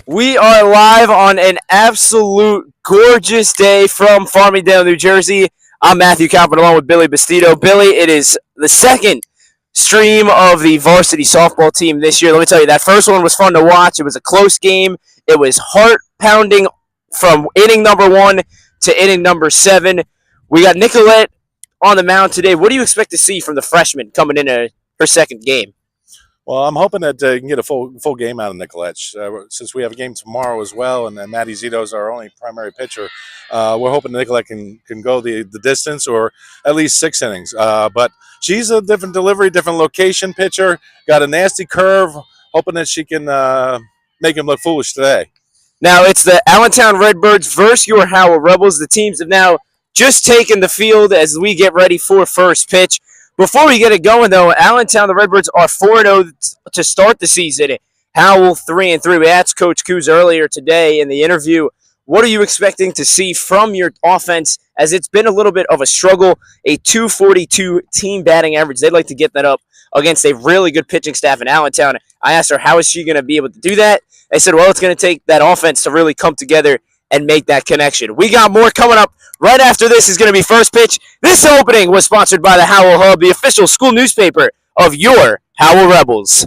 We are live on an absolute gorgeous day from Farmingdale, New Jersey. I'm Matthew Kaufman along with Billy Bastedo. Billy, it is the second stream of the varsity softball team this year. Let me tell you, that first one was fun to watch. It was a close game. It was heart pounding from inning number 1 to inning number 7. We got Nicolette on the mound today. What do you expect to see from the freshman coming into her second game? Well, I'm hoping that you can get a full game out of Nicolette. Since we have a game tomorrow as well, and Maddie Zito is our only primary pitcher, we're hoping Nicolette can go the distance or at least 6 innings. But she's a different delivery, different location pitcher, got a nasty curve, hoping that she can make him look foolish today. Now it's the Allentown Redbirds versus your Howell Rebels. The teams have now just taken the field as we get ready for first pitch. Before we get it going, though, Allentown, the Redbirds are 4-0 to start the season. Howell 3-3. We asked Coach Coos earlier today in the interview, what are you expecting to see from your offense as it's been a little bit of a struggle, a 242 team batting average. They'd like to get that up against a really good pitching staff in Allentown. I asked her, how is she going to be able to do that? They said, well, it's going to take that offense to really come together and make that connection. We got more coming up. Right after this is going to be first pitch. This opening was sponsored by the Howell Hub, the official school newspaper of your Howell Rebels.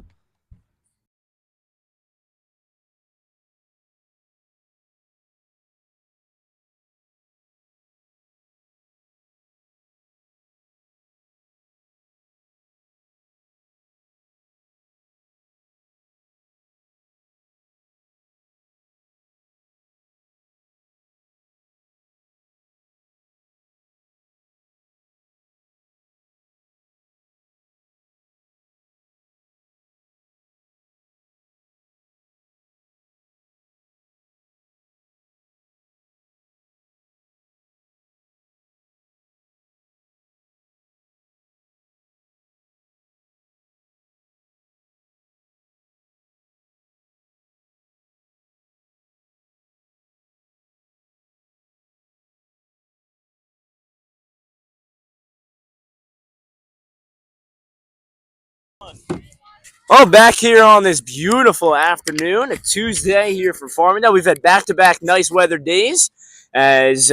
Well, back here on this beautiful afternoon, a Tuesday here for Farmingdale. We've had back-to-back nice weather days as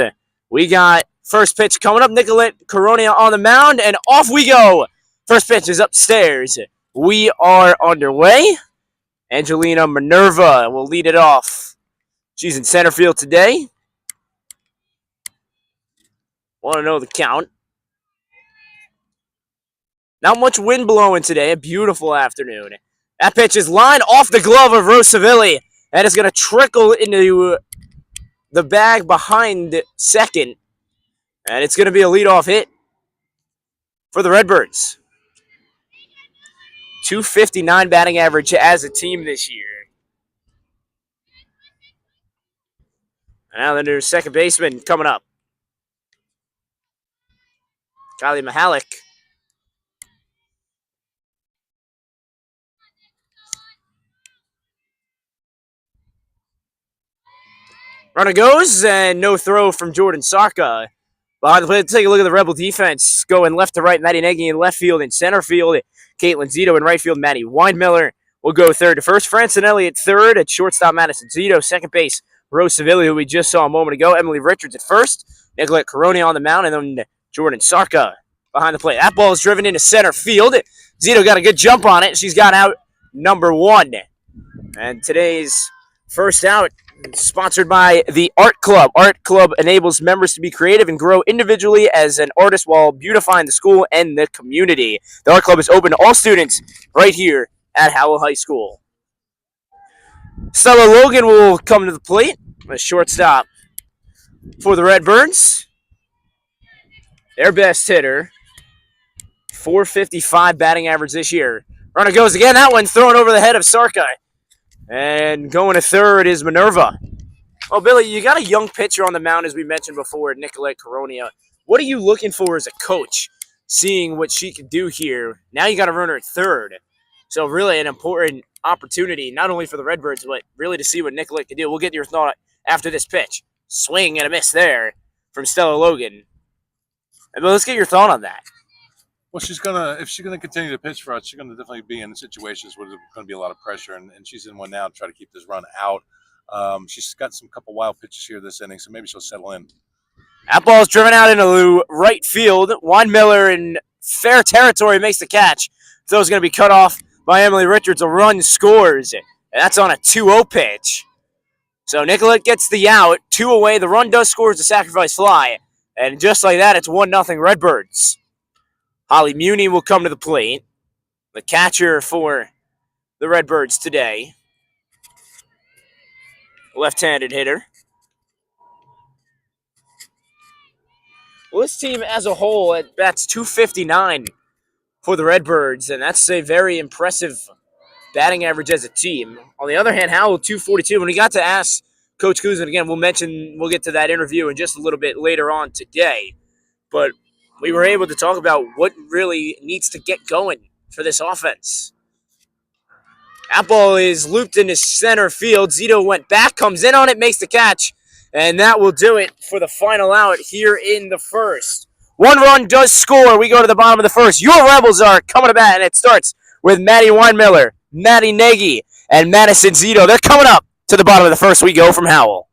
we got first pitch coming up. Nicolette Coronia on the mound, and off we go. First pitch is upstairs. We are underway. Angelina Minerva will lead it off. She's in center field today. Want to know the count. Not much wind blowing today. A beautiful afternoon. That pitch is lined off the glove of Rosavilli. That is going to trickle into the bag behind second. And it's going to be a leadoff hit for the Redbirds. 259 batting average as a team this year. And now the new second baseman coming up. Kylie Mahalik. Runner goes, and no throw from Jordan Sarka. Behind the plate, take a look at the Rebel defense. Going left to right, Maddie Nagy in left field. In center field, Caitlin Zito. In right field, Maddie Weindmiller will go third to first. Francinelli at third. At shortstop, Madison Zito. Second base, Rose Savilli, who we just saw a moment ago. Emily Richards at first. Nicolette Coronia on the mound. And then Jordan Sarka behind the plate. That ball is driven into center field. Zito got a good jump on it. She's got out number 1. And today's first out, sponsored by the Art Club. Art Club enables members to be creative and grow individually as an artist while beautifying the school and the community. The Art Club is open to all students right here at Howell High School. Stella Logan will come to the plate. A shortstop for the Redbirds. Their best hitter. 455 batting average this year. Runner goes again. That one thrown over the head of Sarkai. And going to third is Minerva. Oh, Billy, you got a young pitcher on the mound, as we mentioned before, Nicolette Coronia. What are you looking for as a coach, seeing what she can do here? Now you got a runner at third. So really an important opportunity, not only for the Redbirds, but really to see what Nicolette can do. We'll get your thought after this pitch. Swing and a miss there from Stella Logan. But let's get your thought on that. Well, if she's gonna continue to pitch for us, she's gonna definitely be in situations where there's gonna be a lot of pressure, and she's in one now to try to keep this run out. She's got some couple wild pitches here this inning, so maybe she'll settle in. That ball's driven out into right field. Juan Miller in fair territory makes the catch. So it's going to be cut off by Emily Richards. A run scores, and that's on a 2-0 pitch. So Nicolette gets the out, 2 away. The run does score as a sacrifice fly, and just like that, it's 1-0 Redbirds. Holly Muni will come to the plate, the catcher for the Redbirds today. Left-handed hitter. Well, this team as a whole bats .259 for the Redbirds, and that's a very impressive batting average as a team. On the other hand, Howell .242. When we got to ask Coach Kuzin again, we'll get to that interview in just a little bit later on today, but we were able to talk about what really needs to get going for this offense. That ball is looped into center field. Zito went back, comes in on it, makes the catch, and that will do it for the final out here in the first. 1 run does score. We go to the bottom of the first. Your Rebels are coming to bat, and it starts with Maddie Weinmiller, Maddie Nagy, and Madison Zito. They're coming up to the bottom of the first. We go from Howell.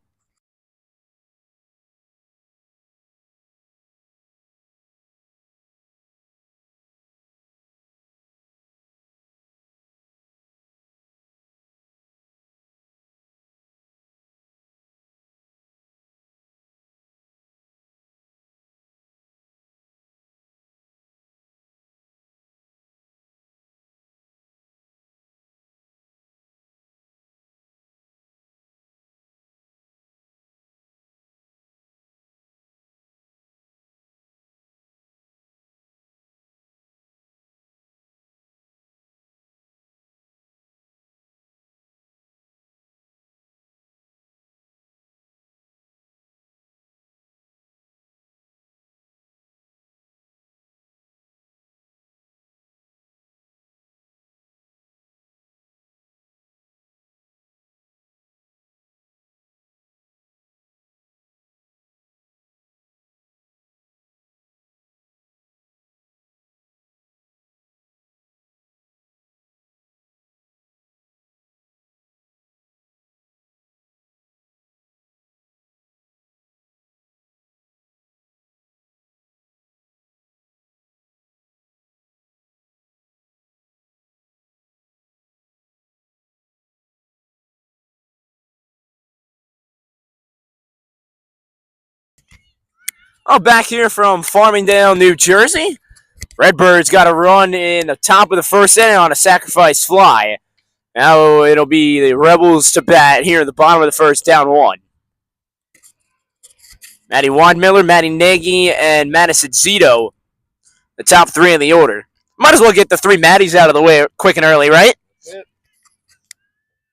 Back here from Farmingdale, New Jersey. Redbirds got a run in the top of the first inning on a sacrifice fly. Now it'll be the Rebels to bat here at the bottom of the first, down 1. Maddie Weinmiller, Maddie Nagy, and Madison Zito, the top 3 in the order. Might as well get the 3 Maddies out of the way quick and early, right? Yep.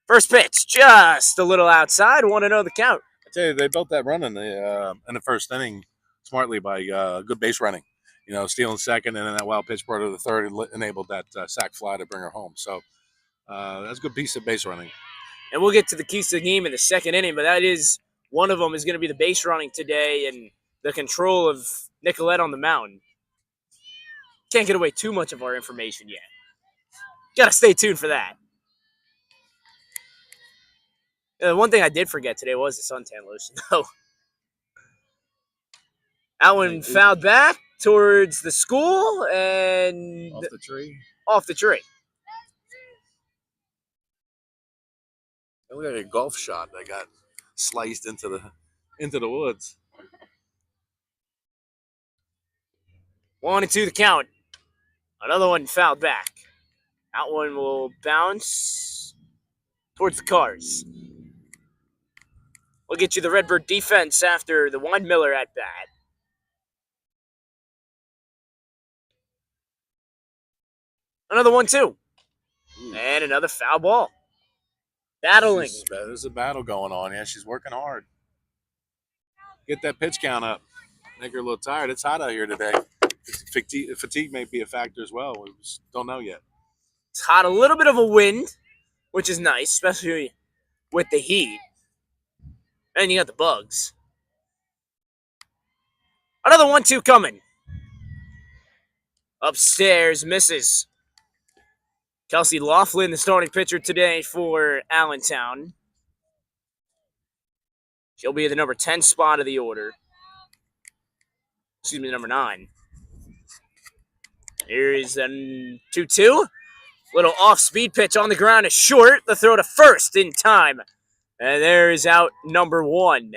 First pitch, just a little outside. 1-0 the count. I tell you, they built that run in the first inning smartly by good base running. Stealing second, and then that wild pitch brought her to the third and enabled that sac fly to bring her home. So that's a good piece of base running. And we'll get to the keys to the game in the second inning, but that is one of them is going to be the base running today and the control of Nicolette on the mound. Can't get away too much of our information yet. Got to stay tuned for that. One thing I did forget today was the suntan lotion, though. That one fouled back towards the school and off the tree. Off the tree. It looked like a golf shot that got sliced into the woods. 1-2 the count. Another one fouled back. That one will bounce towards the cars. We'll get you the Redbird defense after the Weinmiller at bat. Another 1-2. And another foul ball. Battling. There's a battle going on. Yeah, she's working hard. Get that pitch count up. Make her a little tired. It's hot out here today. Fatigue may be a factor as well. We just don't know yet. It's hot. A little bit of a wind, which is nice, especially with the heat. And you got the bugs. Another 1-2 coming. Upstairs, misses. Kelsey Laughlin, the starting pitcher today for Allentown. She'll be at the number 10 spot of the order. Excuse me, number 9. Here is a 2-2. Little off-speed pitch on the ground is short. The throw to first in time. And there is out number 1.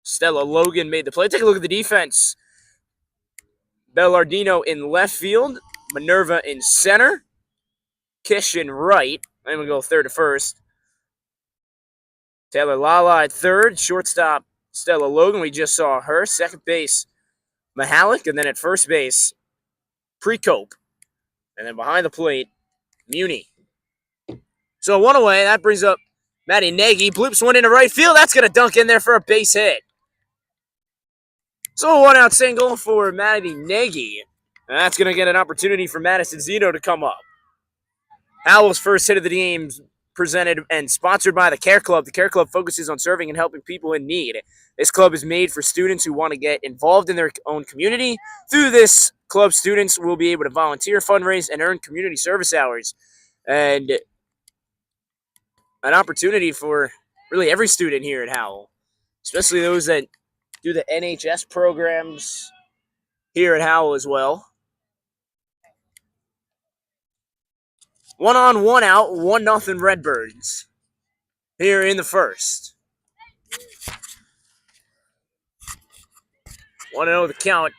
Stella Logan made the play. Take a look at the defense. Bellardino in left field. Minerva in center. Kish in right. I'm going to go third to first. Taylor Lala at third. Shortstop, Stella Logan. We just saw her. Second base, Mahalik. And then at first base, Precope. And then behind the plate, Muni. So one away. That brings up Maddie Nagy. Bloops one into right field. That's going to dunk in there for a base hit. So a one-out single for Maddie Nagy. And that's going to get an opportunity for Madison Zito to come up. Howell's first hit of the game presented and sponsored by the Care Club. The Care Club focuses on serving and helping people in need. This club is made for students who want to get involved in their own community. Through this club, students will be able to volunteer, fundraise, and earn community service hours. And an opportunity for really every student here at Howell, especially those that do the NHS programs here at Howell as well. 1 on, 1 out, 1-0 Redbirds here in the first. 1-0 the count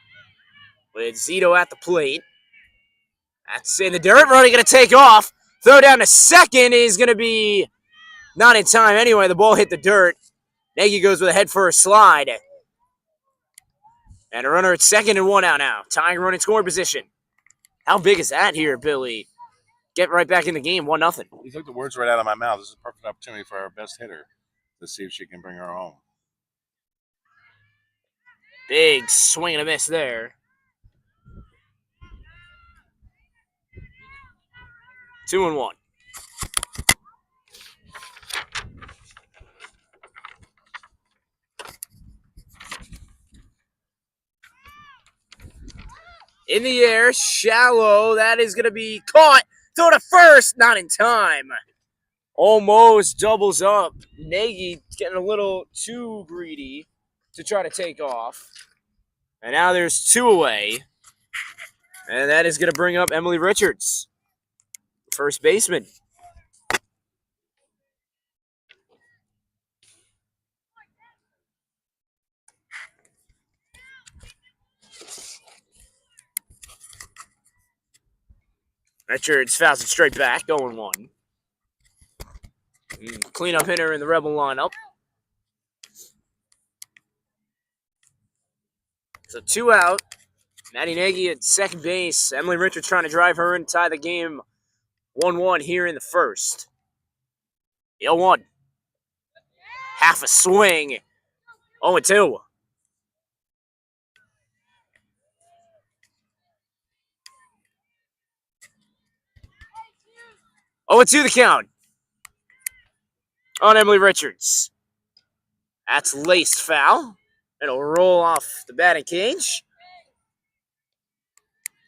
with Zito at the plate. That's in the dirt. Running going to take off. Throw down to second is going to be not in time anyway. The ball hit the dirt. Nagy goes with a head-first slide. And a runner at second and 1 out now. Tying run in scoring position. How big is that here, Billy? Get right back in the game, 1-0. You took the words right out of my mouth. This is a perfect opportunity for our best hitter to see if she can bring her home. Big swing and a miss there. 2-1. In the air, shallow. That is going to be caught. Throw to first, not in time. Almost doubles up. Nagy getting a little too greedy to try to take off. And now there's 2 away. And that is going to bring up Emily Richards, first baseman. Richards fouls it straight back, 0-1. Cleanup hitter in the Rebel lineup. So 2 out. Maddie Nagy at second base. Emily Richards trying to drive her in, tie the game 1-1 here in the first. 0-1. Half a swing. 0-2. Oh, it's 2 the count on Emily Richards. That's laced foul. It'll roll off the batting cage.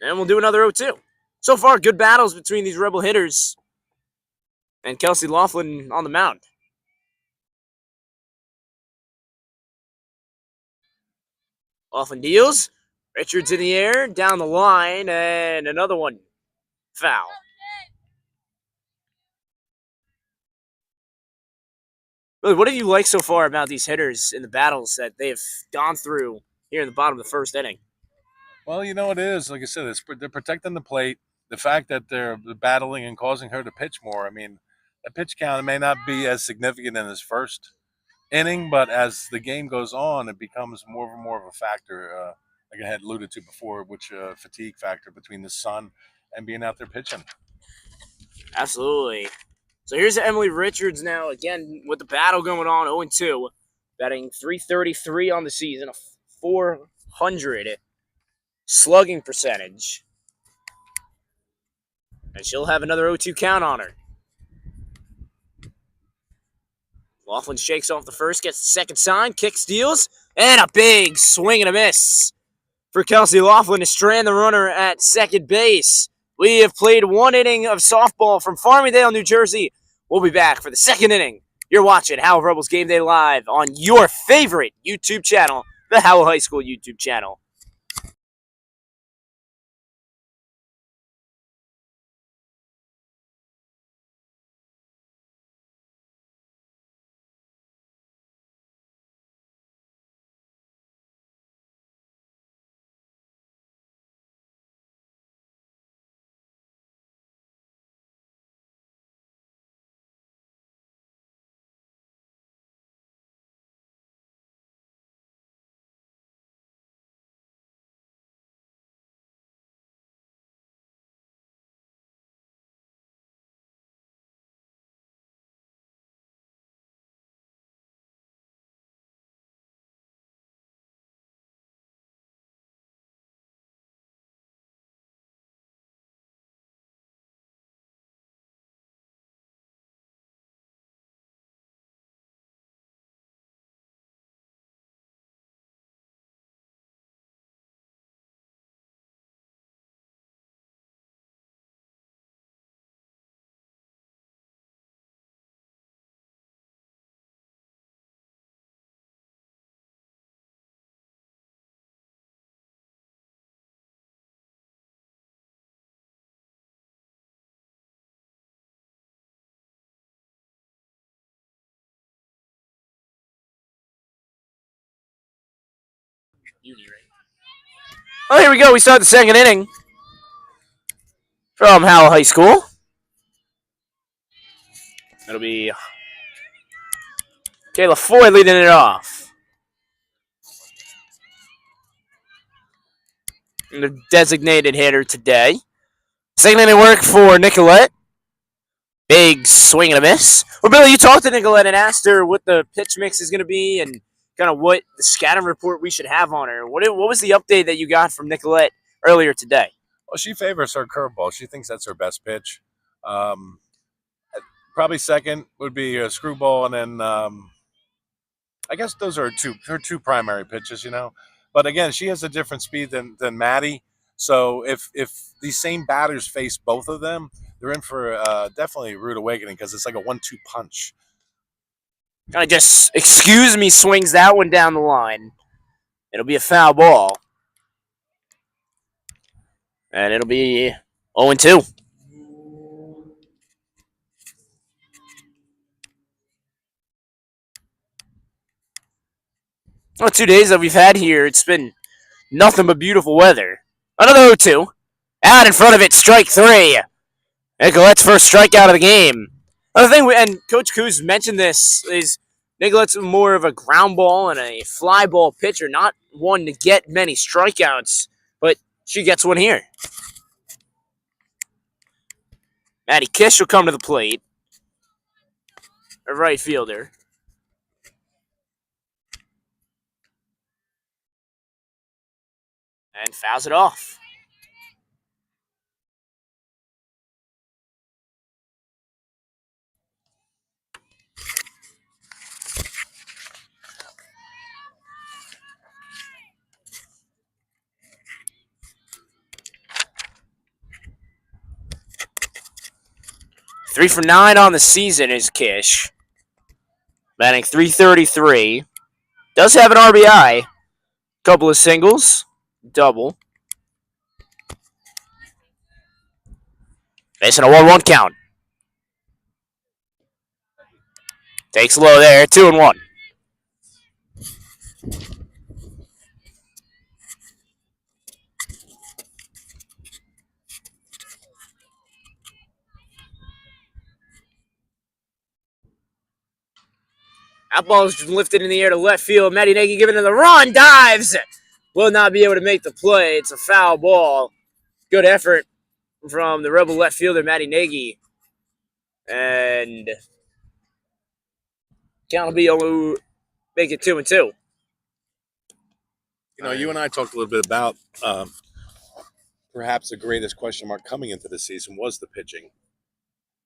And we'll do another 0-2. So far, good battles between these Rebel hitters and Kelsey Laughlin on the mound. Laughlin deals. Richards in the air, down the line, and another one. Foul. Really, what have you liked so far about these hitters in the battles that they've gone through here in the bottom of the first inning? Well, you know it is. Like I said, they're protecting the plate. The fact that they're battling and causing her to pitch more. I mean, the pitch count may not be as significant in this first inning, but as the game goes on, it becomes more and more of a factor, like I had alluded to before, which fatigue factor between the sun and being out there pitching. Absolutely. So here's Emily Richards now, again, with the battle going on, 0-2, batting .333 on the season, a .400 slugging percentage. And she'll have another 0-2 count on her. Laughlin shakes off the first, gets the second sign, kick steals, and a big swing and a miss for Kelsey Laughlin to strand the runner at second base. We have played 1 inning of softball from Farmingdale, New Jersey. We'll be back for the second inning You're watching Howell Rebels Game Day Live on your favorite YouTube channel, the Howell High School YouTube channel. Oh, here we go. We start the second inning from Howell High School. It'll be Kayla Foy leading it off. And the designated hitter today. Second inning work for Nicolette. Big swing and a miss. Well, Billy, you talked to Nicolette and asked her what the pitch mix is going to be and kind of what the scouting report we should have on her. What was the update that you got from Nicolette earlier today? Well, she favors her curveball. She thinks that's her best pitch. Probably second would be a screwball, and then I guess those are her two primary pitches, But again, she has a different speed than Maddie. So if these same batters face both of them, they're in for definitely a rude awakening because it's like a 1-2 punch. Kind of just, excuse me, swings that one down the line. It'll be a foul ball. And it'll be 0-2. Well, 2 days that we've had here, it's been nothing but beautiful weather. Another 0-2. Out in front of it, strike 3. Nicolette's first strikeout of the game. Another thing, and Coach Coos mentioned this, is Nicolette's more of a ground ball and a fly ball pitcher, not one to get many strikeouts, but she gets one here. Maddie Kish will come to the plate. A right fielder. And fouls it off. Three for 9 on the season is Kish. Batting .333. Does have an RBI. Couple of singles. Double. Facing a 1-1 count. Takes low there. 2-1. That ball is lifted in the air to left field. Maddie Nagy giving it the run. Dives. Will not be able to make the play. It's a foul ball. Good effort from the Rebel left fielder, Maddie Nagy. And count will be able to make it 2-2. You and I talked a little bit about perhaps the greatest question mark coming into the season was the pitching.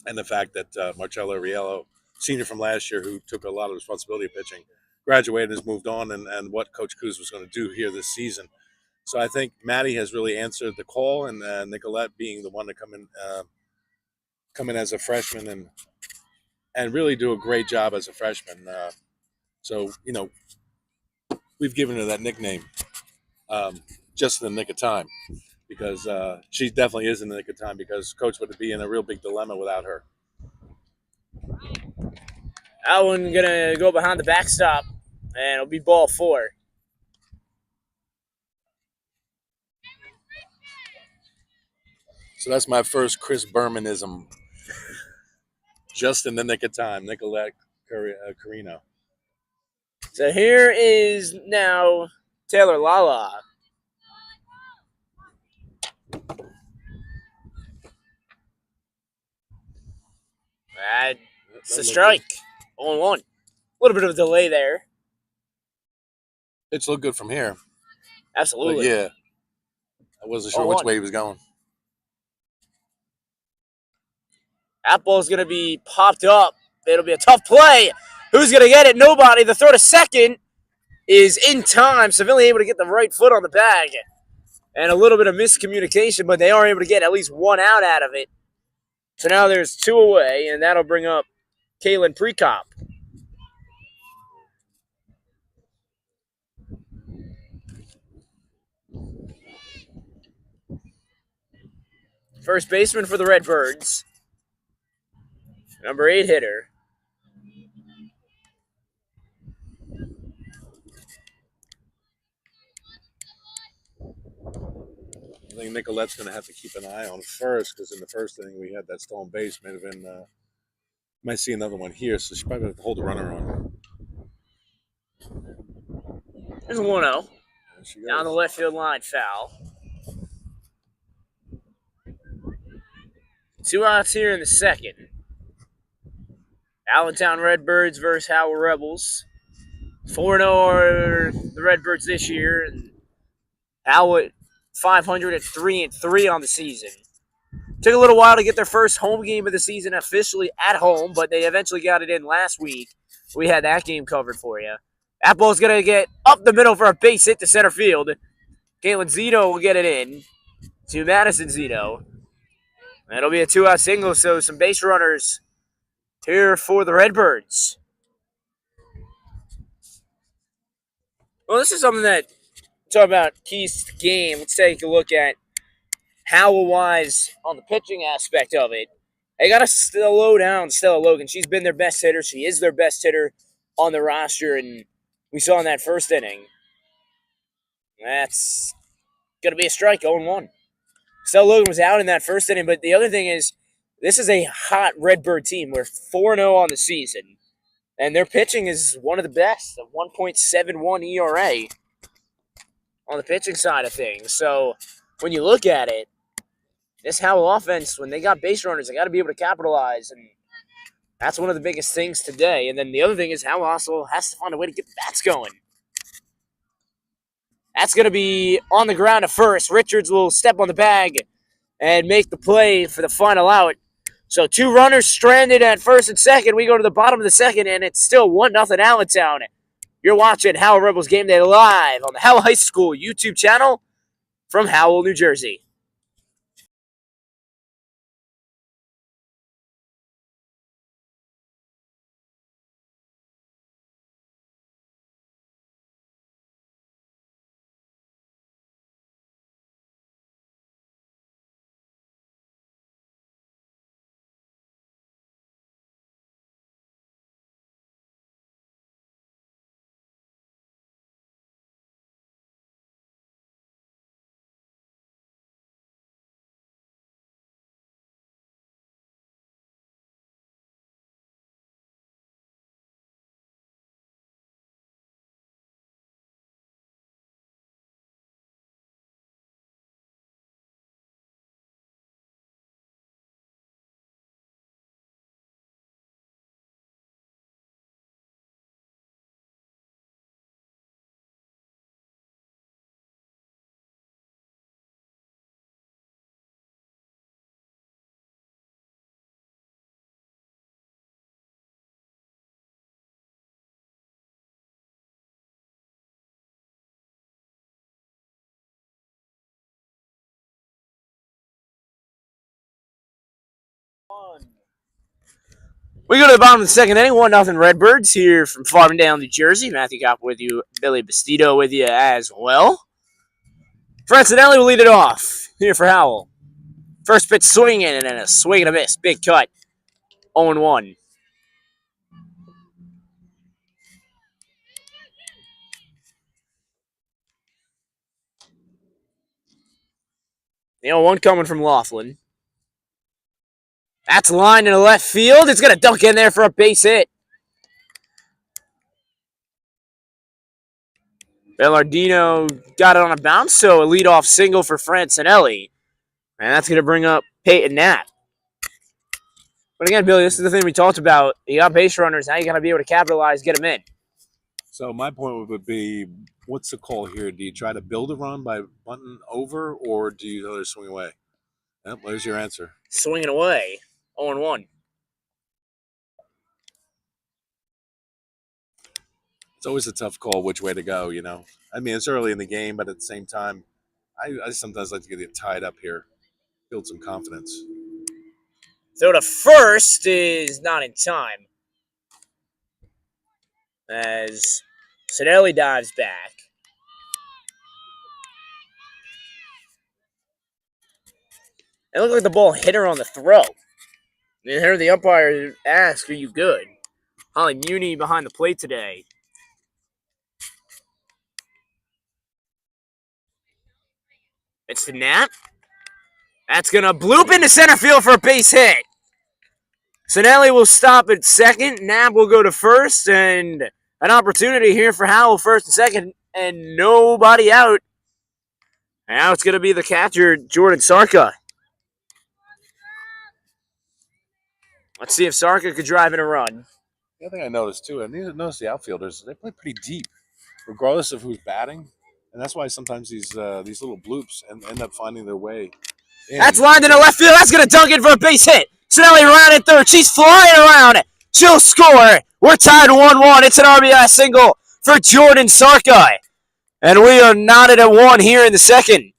And the fact that Marcello Riello, senior from last year, who took a lot of responsibility of pitching, graduated, has moved on, and what Coach Coos was going to do here this season. So I think Maddie has really answered the call, and Nicolette being the one to come in as a freshman and really do a great job as a freshman. So we've given her that nickname just in the nick of time because she definitely is in the nick of time because Coach would be in a real big dilemma without her. That one gonna go behind the backstop, and it'll be ball 4. So that's my first Chris Bermanism. Just in the nick of time, Nicolette Carino. So here is now Taylor Lala. That's a strike. 0-1. A little bit of a delay there. It's looked good from here. Absolutely. But yeah, I wasn't sure which way he was going. That ball's going to be popped up. It'll be a tough play. Who's going to get it? Nobody. The throw to second is in time. Seville able to get the right foot on the bag. And a little bit of miscommunication, but they are able to get at least one out of it. So now there's 2 away, and that'll bring up Kaylin Prekop. First baseman for the Redbirds. Number 8 hitter. I think Nicolette's going to have to keep an eye on first because in the first inning we had that stolen base. Might see another one here, so she probably have to hold the runner on. There's a 1-0. Down the left field line, foul. 2 outs here in the second. Allentown Redbirds versus Howell Rebels. 4-0 are the Redbirds this year, and Howell 500 at 3-3 on the season. Took a little while to get their first home game of the season officially at home, but they eventually got it in last week. We had that game covered for you. That ball's going to get up the middle for a base hit to center field. Caitlin Zito will get it in to Madison Zito. It'll be a 2-out single, so some base runners here for the Redbirds. Well, this is something that, talk about keys to the game. Let's take a look at Howell-wise on the pitching aspect of it. They got to slow down Stella Logan. She's been their best hitter. She is their best hitter on the roster, and we saw in that first inning. That's going to be a strike, 0-1. Stella Logan was out in that first inning, but the other thing is, this is a hot Redbird team. We're 4-0 on the season, and their pitching is one of the best, a 1.71 ERA on the pitching side of things. So when you look at it, this Howell offense, when they got base runners, they got to be able to capitalize, and that's one of the biggest things today. And then the other thing is Howell also has to find a way to get the bats going. That's going to be on the ground at first. Richards will step on the bag and make the play for the final out. So 2 runners stranded at first and second. We go to the bottom of the second, and it's still 1-0 Allentown. You're watching Howell Rebels Game Day live on the Howell High School YouTube channel from Howell, New Jersey. We go to the bottom of the second inning, 1-0 Redbirds here from Farmingdale, New Jersey. Matthew Kopp with you, Billy Bastedo with you as well. Francinelli will lead it off here for Howell. First pitch swinging and then a swing and a miss. Big cut. 0-1. The 0-1 coming from Laughlin. That's lined in the left field. It's going to dunk in there for a base hit. Bellardino got it on a bounce, so a leadoff single for Francinelli. And that's going to bring up Peyton Knapp. But again, Billy, this is the thing we talked about. You got base runners. Now you got to be able to capitalize, get them in. So my point would be, what's the call here? Do you try to build a run by bunting over, or do you let it swing away? Yep, there's your answer. Swinging away. 0-1. It's always a tough call which way to go, you know. I mean, it's early in the game, but at the same time, I sometimes like to get it tied up here, build some confidence. So the first is not in time. As Sinelli dives back. It looked like the ball hit her on the throw. And heard the umpire ask, "Are you good?" Holly Muni behind the plate today. It's the Knapp. That's going to bloop into center field for a base hit. Sinelli will stop at second. Knapp will go to first. And an opportunity here for Howell, first and second. And nobody out. Now it's going to be the catcher, Jordan Sarka. Let's see if Sarka could drive in a run. The other thing I noticed, too, I noticed the outfielders, they play pretty deep, regardless of who's batting. And that's why sometimes these little bloops end up finding their way in. That's lined in the left field. That's going to dunk in for a base hit. Sinelli around at third. She's flying around. She'll score. We're tied 1-1. It's an RBI single for Jordan Sarka. And we are knotted at 1 here in the second.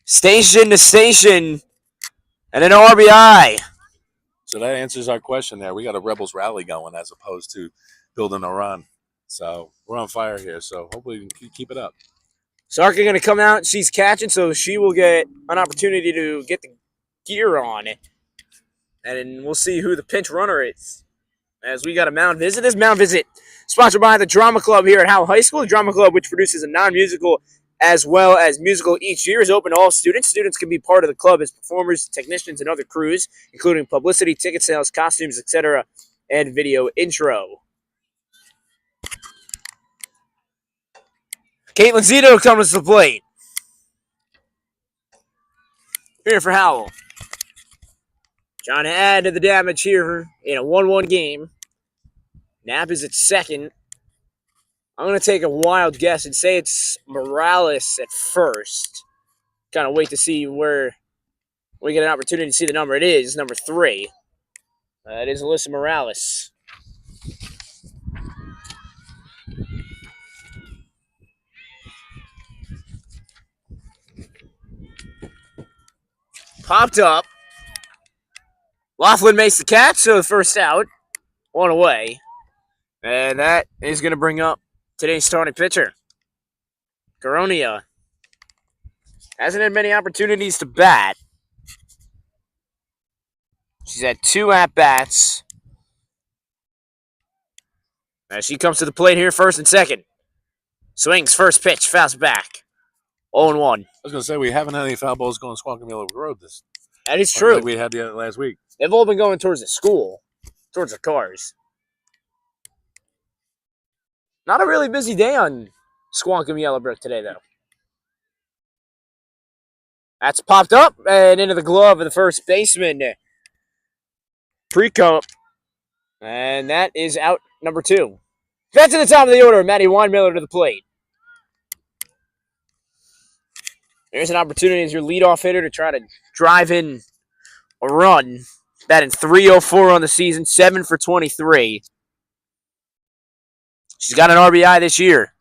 Station to station. And an RBI. So that answers our question there. We got a Rebels rally going as opposed to building a run. So we're on fire here. So hopefully we can keep it up. Sarka going to come out. She's catching, so she will get an opportunity to get the gear on. And we'll see who the pinch runner is. As we got a mound visit. This mound visit sponsored by the Drama Club here at Howell High School. The Drama Club, which produces a non-musical as well as musical each year, is open to all students. Students can be part of the club as performers, technicians, and other crews, including publicity, ticket sales, costumes, etc., and video intro. Caitlin Zito comes to the plate. Here for Howell. Trying to add to the damage here in a 1-1 game. Knapp is at second. I'm going to take a wild guess and say it's Morales at first. Kind of wait to see where we get an opportunity to see the number. It is number 3. It is Alyssa Morales. Popped up. Laughlin makes the catch, so the first out. 1 away. And that is going to bring up today's starting pitcher. Coronia hasn't had many opportunities to bat. She's had 2 at-bats. As she comes to the plate here, first and second. Swings, first pitch, fouls back. 0-1. I was going to say, we haven't had any foul balls going Squonkamilla Road this. That is true. Like we had the last week. They've all been going towards the school, towards the cars. Not a really busy day on Squonkum Yellowbrook today, though. That's popped up and into the glove of the first baseman, Precope. And that is out number 2. Back to the top of the order, Maddie Weinmiller to the plate. There's an opportunity as your leadoff hitter to try to drive in a run. Batting .304 on the season, 7 for 23. She's got an RBI this year.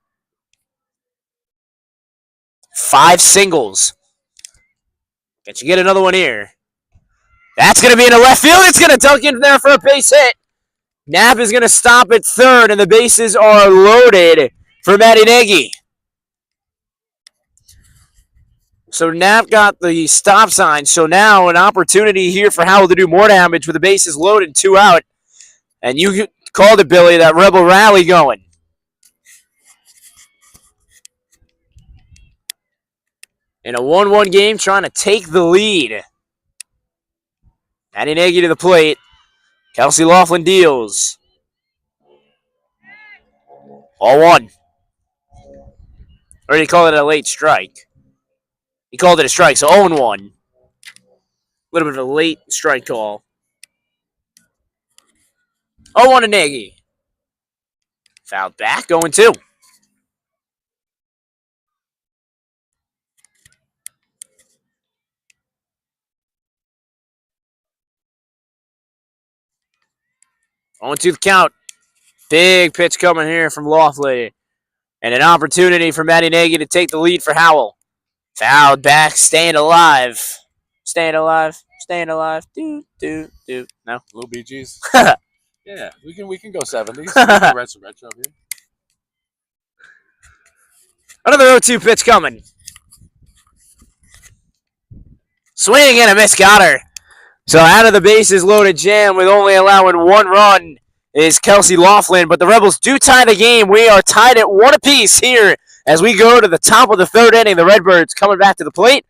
5 singles. Can she get another one here? That's going to be in the left field. It's going to dunk in there for a base hit. Knapp is going to stop at third, and the bases are loaded for Matty Nagy. So Knapp got the stop sign. So now an opportunity here for Howell to do more damage with the bases loaded, 2 out. And you called it, Billy, that Rebel rally going. In a 1-1 game, trying to take the lead. Matty Nagy to the plate. Kelsey Laughlin deals. All 1. Or did he call it a late strike? He called it a strike, so 0-1. A little bit of a late strike call. 0-1 to Nagy. Fouled back, 0-2. On to the count. Big pitch coming here from Laughlin. And an opportunity for Matty Nagy to take the lead for Howell. Fouled back, staying alive. Staying alive. Staying alive. Do. No. Little Bee Gees. Yeah, we can go 70s. We can write some retro here. Another 0-2 pitch coming. Swing and a miss, got her. So out of the bases loaded jam with only allowing 1 run is Kelsey Laughlin. But the Rebels do tie the game. We are tied at 1 apiece here as we go to the top of the 3rd inning. The Redbirds coming back to the plate.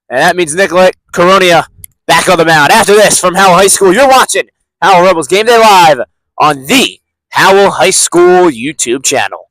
And that means Nicolette Coronia back on the mound. After this, from Howell High School, you're watching Howell Rebels Game Day Live on the Howell High School YouTube channel.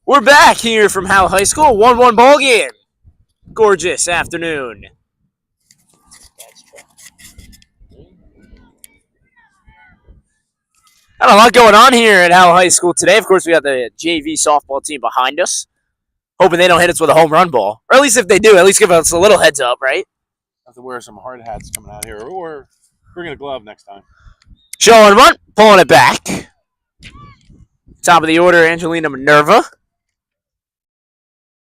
We're back here from Howell High School. 1-1 ball game. Gorgeous afternoon. Got a lot going on here at Howell High School today. Of course, we got the JV softball team behind us. Hoping they don't hit us with a home run ball. Or at least if they do, at least give us a little heads up, right? Have to wear some hard hats coming out here. Or we're going to glove next time. Showing run, pulling it back. Top of the order, Angelina Minerva.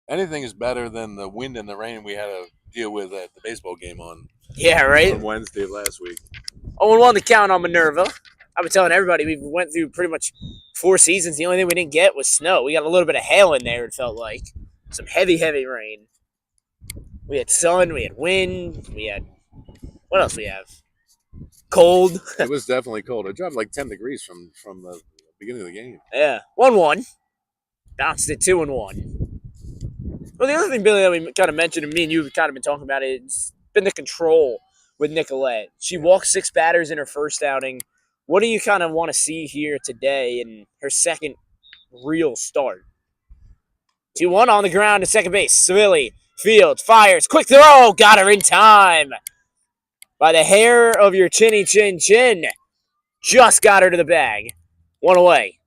Anything is better than the wind and the rain we had to deal with at the baseball game on Wednesday of last week. 0-1 to count on Minerva. I've been telling everybody we went through pretty much 4 seasons. The only thing we didn't get was snow. We got a little bit of hail in there, it felt like. Some heavy, heavy rain. We had sun, we had wind, we had... What else we have? Cold. It was definitely cold. It dropped like 10 degrees from the beginning of the game. Yeah. 1-1. Bounced it 2-1. Well, the other thing, Billy, that we kind of mentioned, and me and you have kind of been talking about it, it's been the control with Nicolette. She walked 6 batters in her first outing. What do you kind of want to see here today in her second real start? 2-1 on the ground to second base. Civilli, fields, fires, quick throw, got her in time. By the hair of your chinny chin chin. Just got her to the bag. 1 away.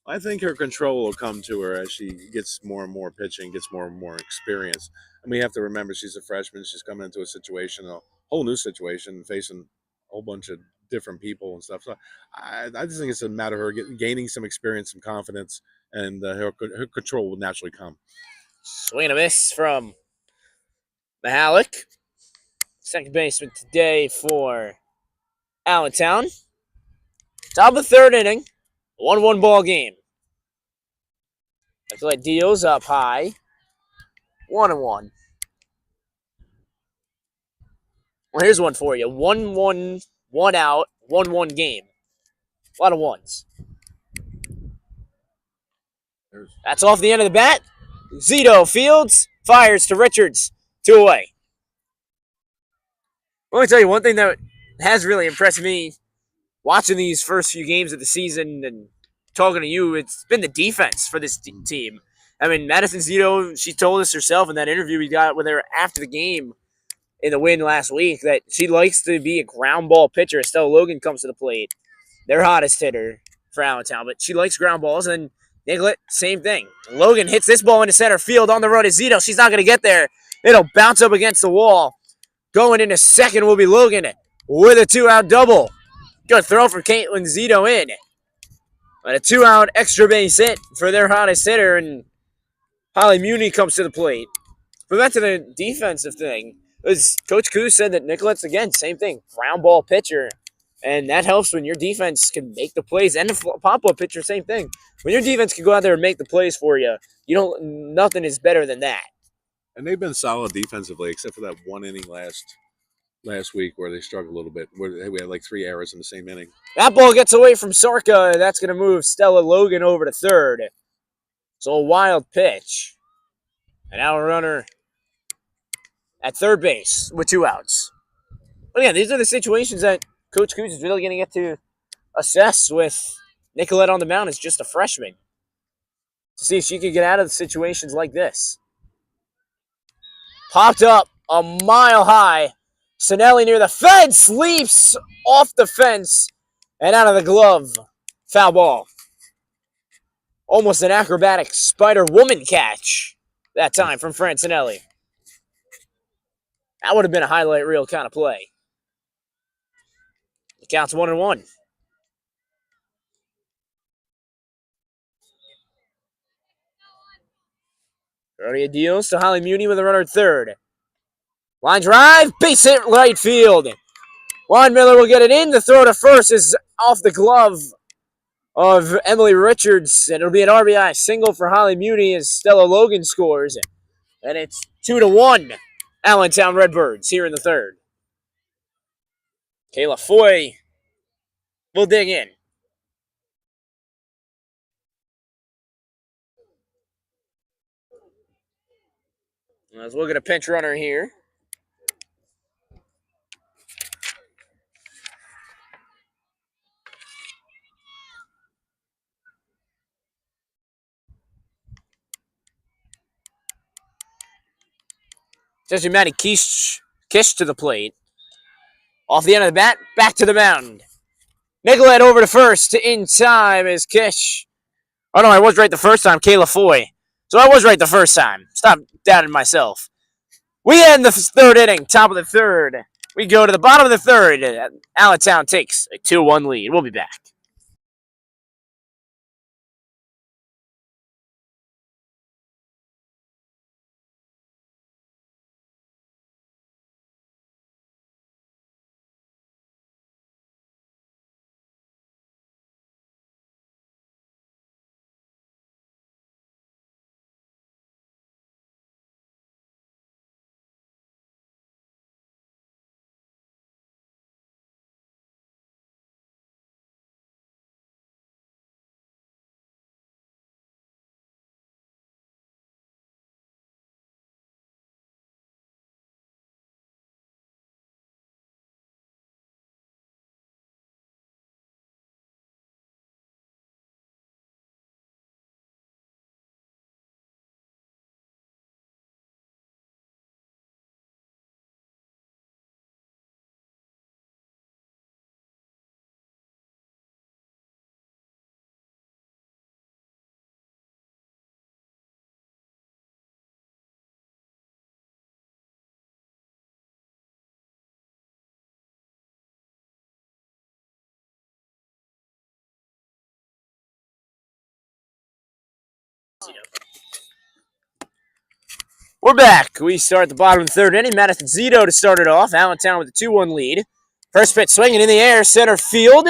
I think her control will come to her as she gets more and more pitching, gets more and more experience. And we have to remember she's a freshman. She's coming into a situation, a whole new situation, facing a whole bunch of different people and stuff. So I just think it's a matter of her gaining some experience, some confidence, and her control will naturally come. Swing and a miss from Mahalik. Second baseman today for Allentown. Top of the third inning. 1-1 ball game. Nicolette Dio's up high. 1-1. Well, here's one for you. 1-1, 1 out, 1-1 game. A lot of ones. That's off the end of the bat. Zito fields, fires to Richards. 2 away. Let me tell you one thing that has really impressed me watching these first few games of the season and talking to you. It's been the defense for this team. I mean, Madison Zito, she told us herself in that interview we got with her after the game in the win last week that she likes to be a ground ball pitcher. Estella Logan comes to the plate. Their hottest hitter for Allentown, but she likes ground balls. And Nicolette, same thing. Logan hits this ball into center field on the run to Zito. She's not going to get there. It'll bounce up against the wall. Going into second will be Logan with a 2-out double. Good throw for Caitlin Zito in. And a 2-out extra base hit for their hottest hitter, and Holly Muni comes to the plate. But back to the defensive thing. Coach Koo said that Nicolette's, again, same thing, ground ball pitcher. And that helps when your defense can make the plays. And the pop-up pitcher, same thing. When your defense can go out there and make the plays for you, nothing is better than that. And they've been solid defensively, except for that one inning last week where they struggled a little bit, where we had like 3 errors in the same inning. That ball gets away from Sarka. That's going to move Stella Logan over to third. So a wild pitch. An out runner at third base with 2 outs. But yeah, these are the situations that Coach Coos is really going to get to assess with Nicolette on the mound as just a freshman to see if she could get out of situations like this. Popped up a mile high. Sinelli near the fence, leaps off the fence and out of the glove. Foul ball. Almost an acrobatic Spider Woman catch that time from Francinelli. That would have been a highlight reel kind of play. The count's 1-1. Early deals to Holly Muni with a runner at third. Line drive, base hit right field. Juan Miller will get it in. The throw to first is off the glove of Emily Richards. And it'll be an RBI single for Holly Muni as Stella Logan scores. And it's 2-1. Allentown Redbirds here in the third. Kayla Foy will dig in. Let's look at a pinch runner here. Essentially, Maddie Kish to the plate. Off the end of the bat, back to the mound. Nicolette over to first in time as Kish. Oh, no, I was right the first time, Kayla Foy. So I was right the first time. Stop doubting myself. We end the third inning, top of the third. We go to the bottom of the third. Allentown takes a 2-1 lead. We'll be back. We're back. We start at the bottom of the third inning. Madison Zito to start it off. Allentown with a 2-1 lead. First pitch swinging in the air, center field.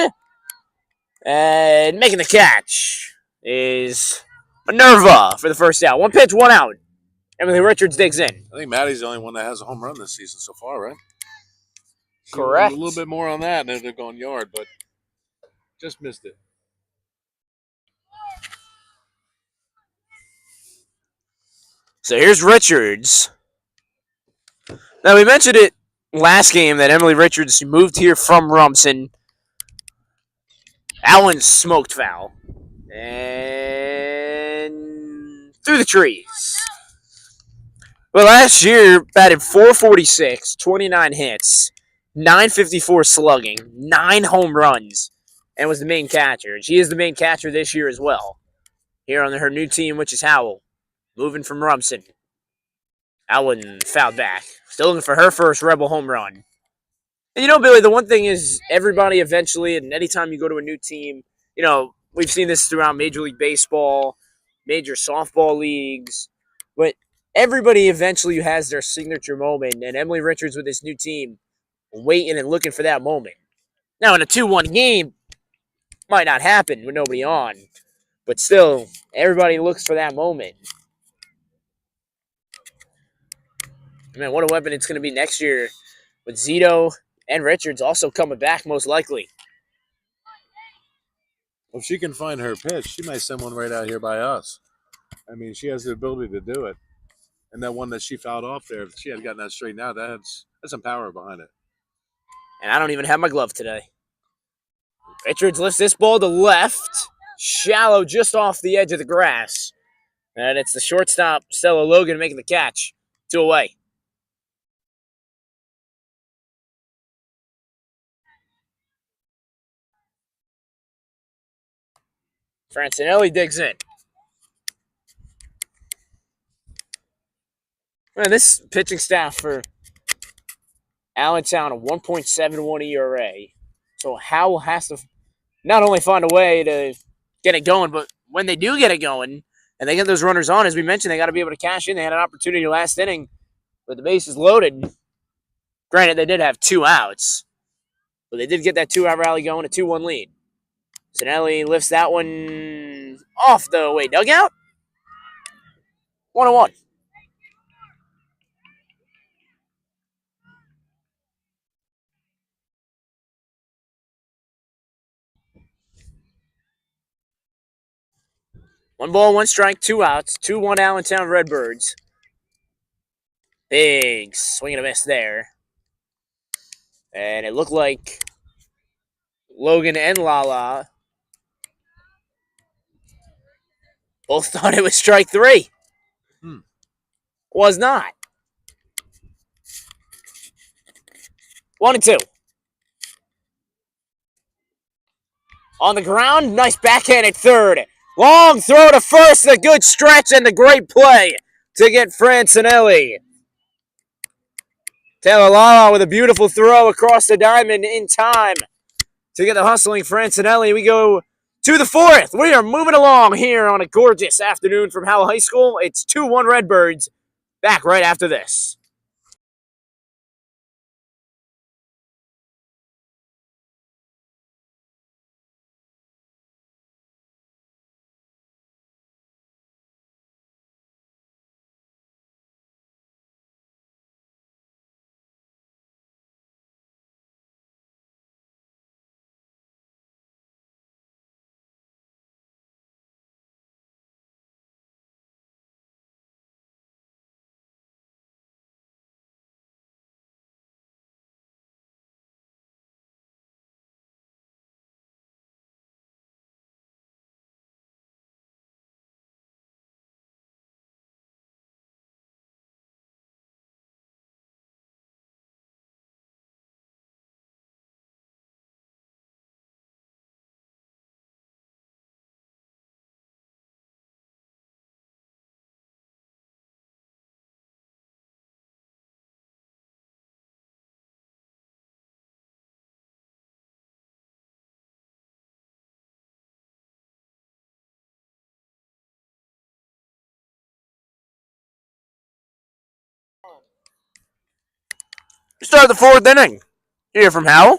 And making the catch is Minerva for the first out. One pitch, one out. Emily Richards digs in. I think Maddie's the only one that has a home run this season so far, right? Correct. A little bit more on that, and they're going yard, but just missed it. So here's Richards. Now, we mentioned it last game that Emily Richards moved here from Rumson. Allen smoked foul. And through the trees. Well, last year, batted .446, 29 hits, .954 slugging, 9 home runs, and was the main catcher. And she is the main catcher this year as well. Here on her new team, which is Howell, moving from Rumson. Allen fouled back. Still looking for her first Rebel home run. And you know, Billy, the one thing is everybody eventually, and anytime you go to a new team, you know, we've seen this throughout Major League Baseball, major softball leagues, but everybody eventually has their signature moment, and Emily Richards with this new team waiting and looking for that moment. Now, in a 2-1 game, might not happen with nobody on, but still, everybody looks for that moment. Man, what a weapon it's going to be next year with Zito and Richards also coming back most likely. Well, if she can find her pitch, she might send one right out here by us. I mean, she has the ability to do it. And that one that she fouled off there, if she had gotten that straightened out, that's some power behind it. And I don't even have my glove today. Richards lifts this ball to left. Shallow just off the edge of the grass. And it's the shortstop, Stella Logan, making the catch. 2 away. Francinelli digs in. Man, this pitching staff for Allentown, a 1.71 ERA. So Howell has to not only find a way to get it going, but when they do get it going and they get those runners on, as we mentioned, they got to be able to cash in. They had an opportunity last inning with the bases loaded. Granted, they did have 2 outs, but they did get that 2-out rally going, a 2-1 lead. Zanelli lifts that one off the way dugout. 1-1. One ball, one strike, 2 outs. 2-1 Allentown Redbirds. Big swing and a miss there. And it looked like Logan and Lala both thought it was strike 3. Was not. 1-2. On the ground, nice backhand at third. Long throw to first, a good stretch and a great play to get Francinelli. Taylor Lala with a beautiful throw across the diamond in time to get the hustling Francinelli. We go to the 4th. We are moving along here on a gorgeous afternoon from Howell High School. It's 2-1 Redbirds. Back right after this. Start the fourth inning. Here from Howell.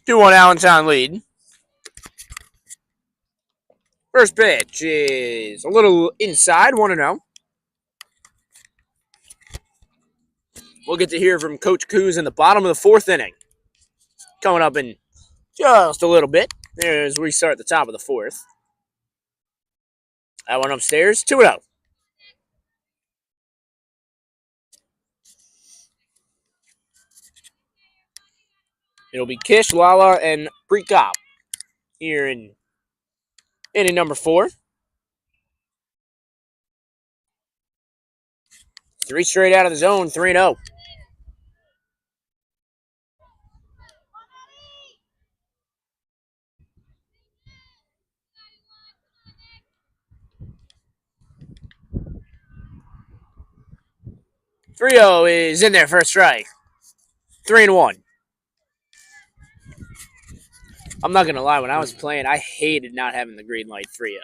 2-1 Allentown lead. First pitch is a little inside, 1-0. We'll get to hear from Coach Coos in the bottom of the fourth inning. Coming up in just a little bit. As we start at the top of the fourth. That one upstairs, 2-0. It'll be Kish, Lala, and Prekop here in inning number 4. 3 straight out of the zone, 3-0. Trio is in there, first strike. 3-1. I'm not going to lie, when I was playing, I hated not having the green light 3-0.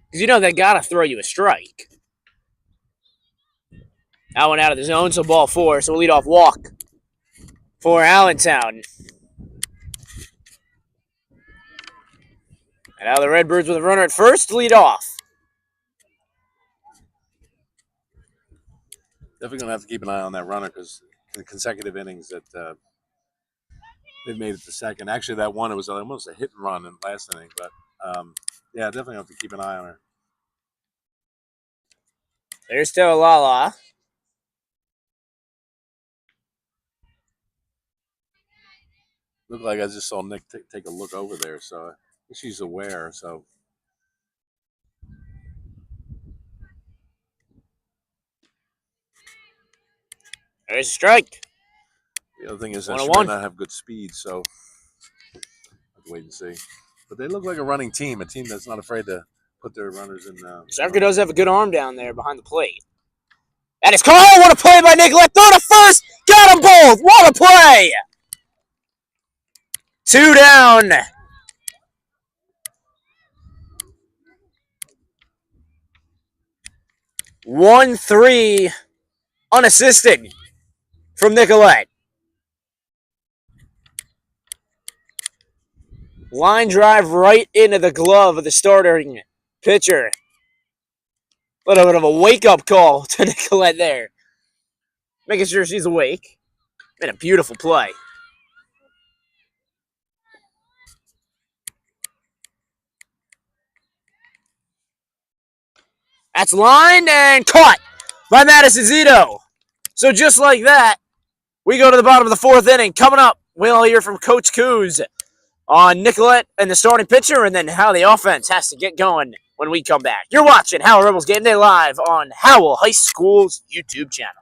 Because you know they got to throw you a strike. That one out of the zone, so ball 4. So we'll lead off walk for Allentown. And now the Redbirds with a runner at first, lead off. Definitely going to have to keep an eye on that runner because the consecutive innings that they've made it to second. Actually, that one, it was almost a hit and run in the last inning. But, yeah, definitely have to keep an eye on her. There's still Lala. Looked like I just saw Nick take a look over there, so I think she's aware. So There's a strike. the other thing is that 1-1. she might not have good speed, so have to wait and see. But they look like a running team, a team that's not afraid to put their runners in. Sarker does have a good arm down there behind the plate. That is Carl. What a play by Nicolette. Throw to first. Got them both. What a play. 2 down. One, 3 unassisted from Nicolette. Line drive right into the glove of the starting pitcher. A little bit of a wake-up call to Nicolette there. Making sure she's awake. Been a beautiful play. That's lined and caught by Madison Zito. So just like that, we go to the bottom of the fourth inning. Coming up, we'll hear from Coach Coos on Nicolette and the starting pitcher, and then how the offense has to get going when we come back. You're watching Howell Rebels Game Day live on Howell High School's YouTube channel.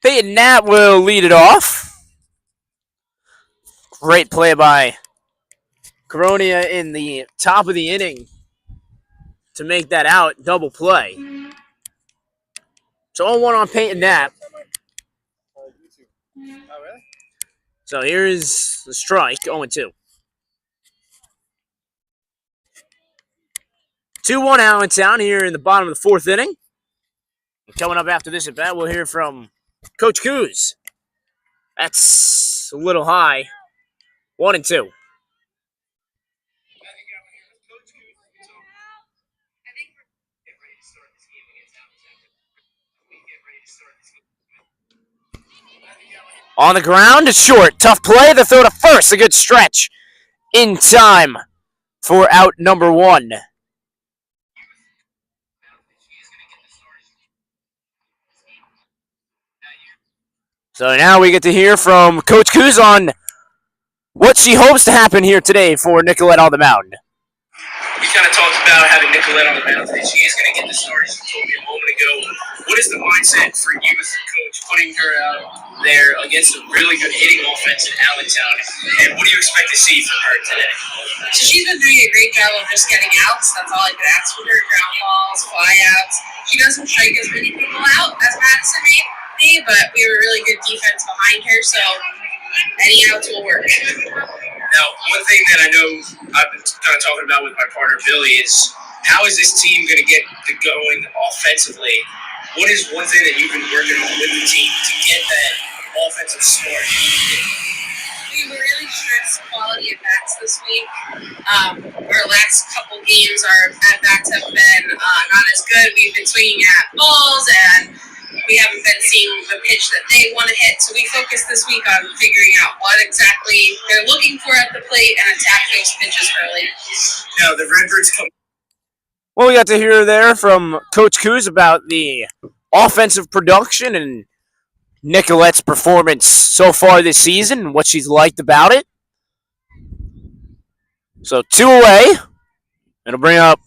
Peyton Knapp will lead it off. Great play by Coronia in the top of the inning to make that out. Double play. So 0-1 on Peyton Knapp. So here's the strike, 0-2. 2-1 Allentown here in the bottom of the fourth inning. Coming up after this at bat, we'll hear from Coach Coos. That's a little high. 1-2. On the ground, it's short. Tough play. The throw to first. A good stretch in time for out number one. So now we get to hear from Coach Coos on what she hopes to happen here today for Nicolette on the mound. We kind of talked about having Nicolette on the mound today. She is going to get the start, as you told me a moment ago. What is the mindset for you as a coach, putting her out there against a really good hitting offense in Allentown? And what do you expect to see from her today? So she's been doing a great job of just getting outs. That's all I could ask for her. Ground balls, flyouts. She doesn't strike as many people out as Madison may, but we have a really good defense behind her, so any outs will work. Now, one thing that I know I've been kind of talking about with my partner Billy is how is this team going to get going offensively? What is one thing that you've been working on with the team to get that offensive score? We really stressed quality at bats this week. Our last couple games, our at bats have been not as good. We've been swinging at balls and we haven't been seeing the pitch that they want to hit. So we focused this week on figuring out what exactly they're looking for at the plate and attack those pitches early. Now, the Redbirds come. Well, we got to hear there from Coach Coos about the offensive production and Nicolette's performance so far this season and what she's liked about it. So 2 away. It'll bring up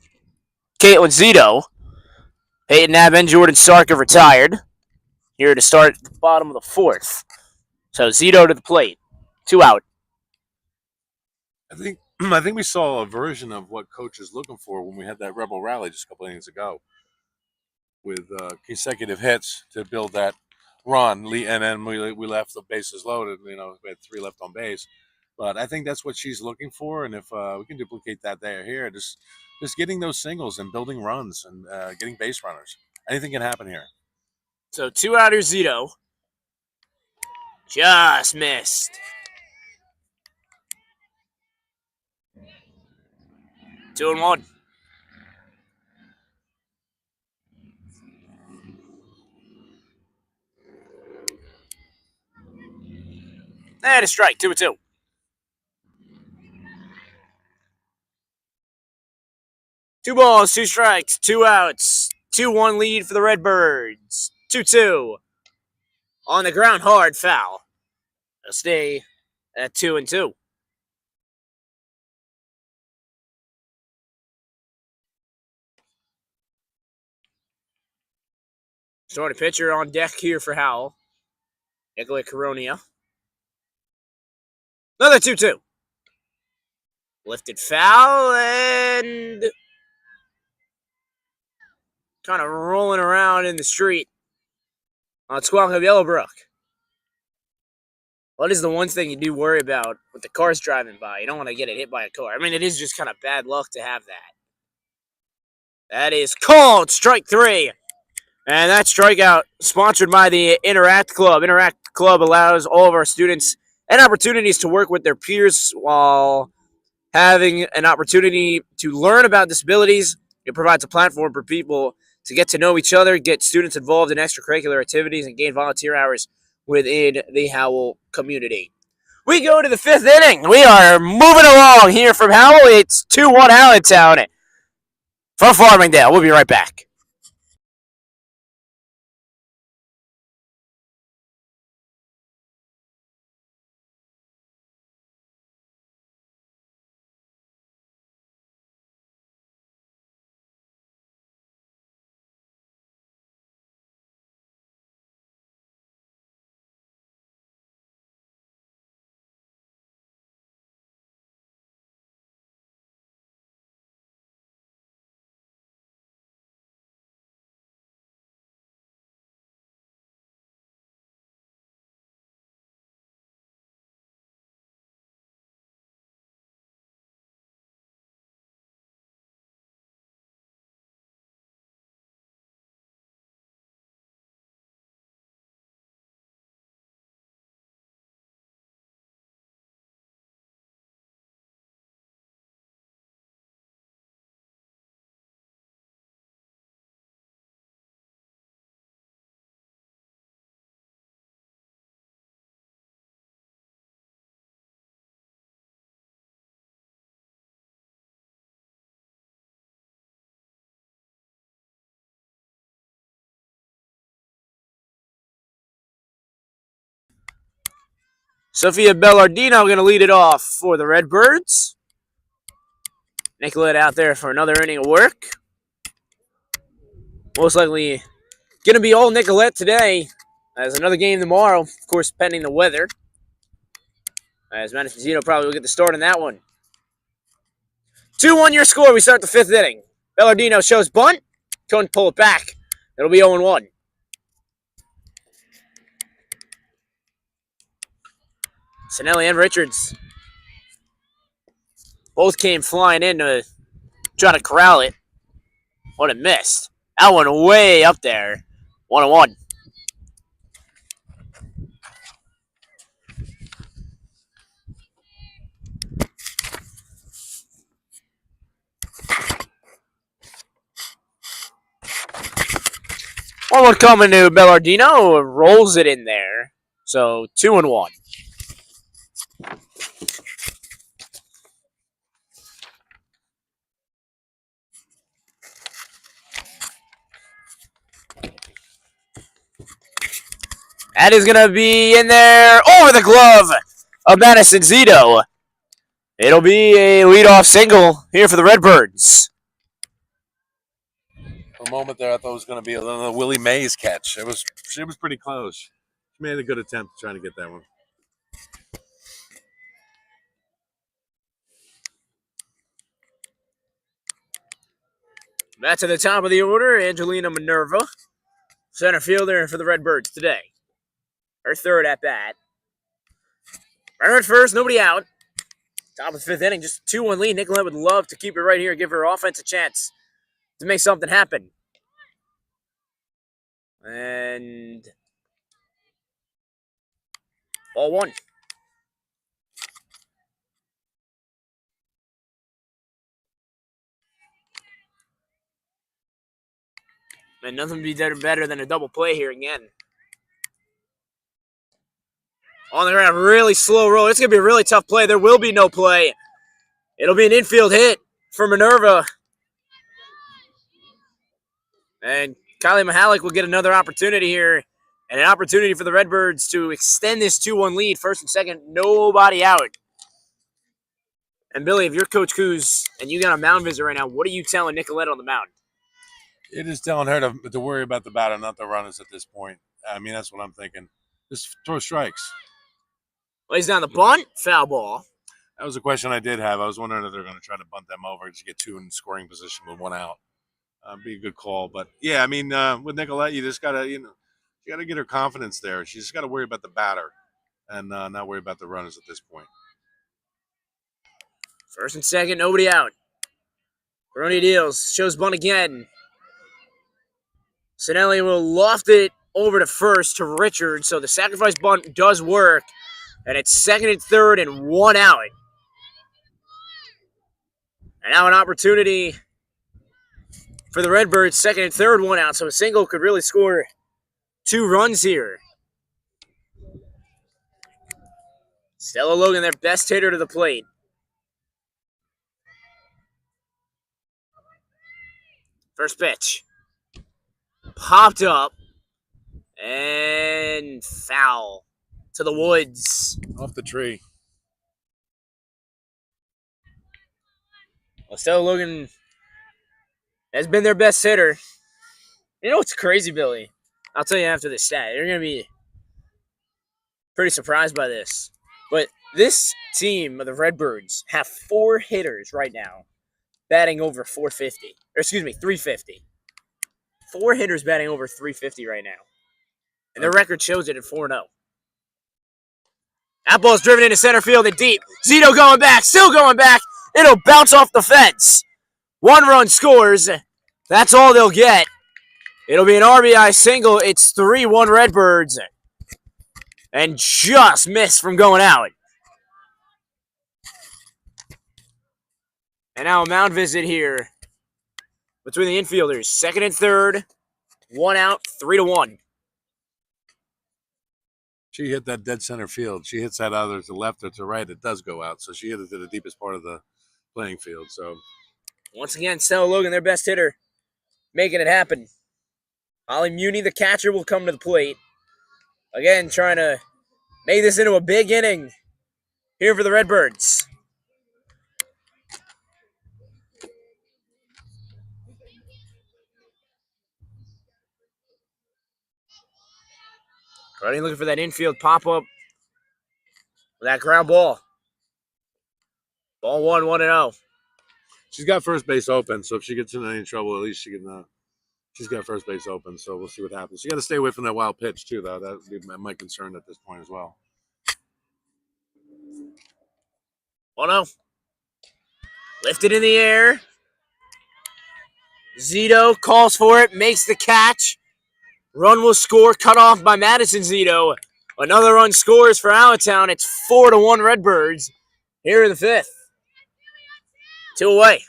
Caitlin Zito. Peyton Nab and Jordan Sark have retired. Here to start at the bottom of the fourth. So Zito to the plate. 2 out. I think we saw a version of what coach is looking for when we had that Rebel rally just a couple innings ago, with consecutive hits to build that run, and then we left the bases loaded. We had 3 left on base. But I think that's what she's looking for, and if we can duplicate that there here, just getting those singles and building runs and getting base runners, anything can happen here. So 2-outer Zito. Just missed. 2-1. And a strike. 2-2. Two balls, 2 strikes, 2 outs. 2-1 lead for the Redbirds. 2-2. On the ground, hard foul. They'll stay at 2-2. Starting pitcher on deck here for Howell. Nicolette Coronia. Another 2-2. Lifted foul and kind of rolling around in the street on Squawk of Yellowbrook. What is the one thing you do worry about with the cars driving by? You don't want to get it hit by a car. I mean, it is just kind of bad luck to have that. That is called strike 3. And that strikeout sponsored by the Interact Club. Interact Club allows all of our students and opportunities to work with their peers while having an opportunity to learn about disabilities. It provides a platform for people to get to know each other, get students involved in extracurricular activities, and gain volunteer hours within the Howell community. We go to the 5th inning. We are moving along here from Howell. It's 2-1 Allentown from Farmingdale. We'll be right back. Sophia Bellardino going to lead it off for the Redbirds. Nicolette out there for another inning of work. Most likely going to be all Nicolette today. As another game tomorrow, of course, pending the weather. As Bastedo probably will get the start on that one. 2-1 your score. We start the 5th inning. Bellardino shows bunt. Couldn't pull it back. It'll be 0-1. Sinelli and Richards both came flying in to try to corral it. What a miss. That one way up there. 1-1. One coming to Bellardino. Rolls it in there. So 2-1. That is going to be in there over the glove of Madison Zito. It'll be a leadoff single here for the Redbirds. For a moment there, I thought it was going to be a Willie Mays catch. She was pretty close. She made a good attempt trying to get that one. Back to the top of the order, Angelina Minerva, center fielder for the Redbirds today. Her 3rd at bat. Runner at first, nobody out. Top of the 5th inning, just 2-1 lead. Nicolette would love to keep it right here, give her offense a chance to make something happen. And ball 1. And nothing would be better than a double play here again. On the ground, really slow roll. It's going to be a really tough play. There will be no play. It'll be an infield hit for Minerva. And Kylie Mahalik will get another opportunity here. And an opportunity for the Redbirds to extend this 2-1 lead. 1st and 2nd, nobody out. And Billy, if you're Coach Coos and you got a mound visit right now, what are you telling Nicolette on the mound? It is telling her to worry about the batter, not the runners at this point. I mean, that's what I'm thinking. Just throw strikes. Lays down the bunt, foul ball. That was a question I did have. I was wondering if they're going to try to bunt them over to get 2 in scoring position with 1 out. Be a good call, but yeah, I mean, with Nicolette, you just gotta, you gotta get her confidence there. She's just got to worry about the batter and not worry about the runners at this point. 1st and 2nd, nobody out. Baroni deals, shows bunt again. Sinelli will loft it over to 1st to Richards, so the sacrifice bunt does work, and it's 2nd and 3rd and 1 out. And now an opportunity for the Redbirds, 2nd and 3rd, 1 out, so a single could really score 2 runs here. Stella Logan, their best hitter to the plate. First pitch. Popped up. And foul to the woods. Off the tree. Well, Stella Logan has been their best hitter. You know what's crazy, Billy? I'll tell you after this stat. You're going to be pretty surprised by this. But this team of the Redbirds have 4 hitters right now batting over 450. Or excuse me, 350. 4 hitters batting over 350 right now. And their record shows it at 4-0. That ball's driven into center field and deep. Zito going back, still going back. It'll bounce off the fence. 1 run scores. That's all they'll get. It'll be an RBI single. It's 3-1 Redbirds. And just missed from going out. And now a mound visit here between the infielders. 2nd and 3rd. 1 out, 3-1. She hit that dead center field. She hits that either to the left or to the right. It does go out. So she hit it to the deepest part of the playing field. So once again, Stella Logan, their best hitter, making it happen. Holly Muni, the catcher, will come to the plate. Again, trying to Made this into a big inning here for the Redbirds. Already looking for that infield pop-up. That ground ball. Ball 1-0. She's got first base open, so if she gets in any trouble, at least she can. She's got first base open, so we'll see what happens. She got to stay away from that wild pitch too, though. That would be my concern at this point as well. 1-0. Lifted in the air. Zito calls for it, makes the catch. Run will score, cut off by Madison Zito. Another run scores for Allentown. It's 4-1 Redbirds here in the fifth. 2 away.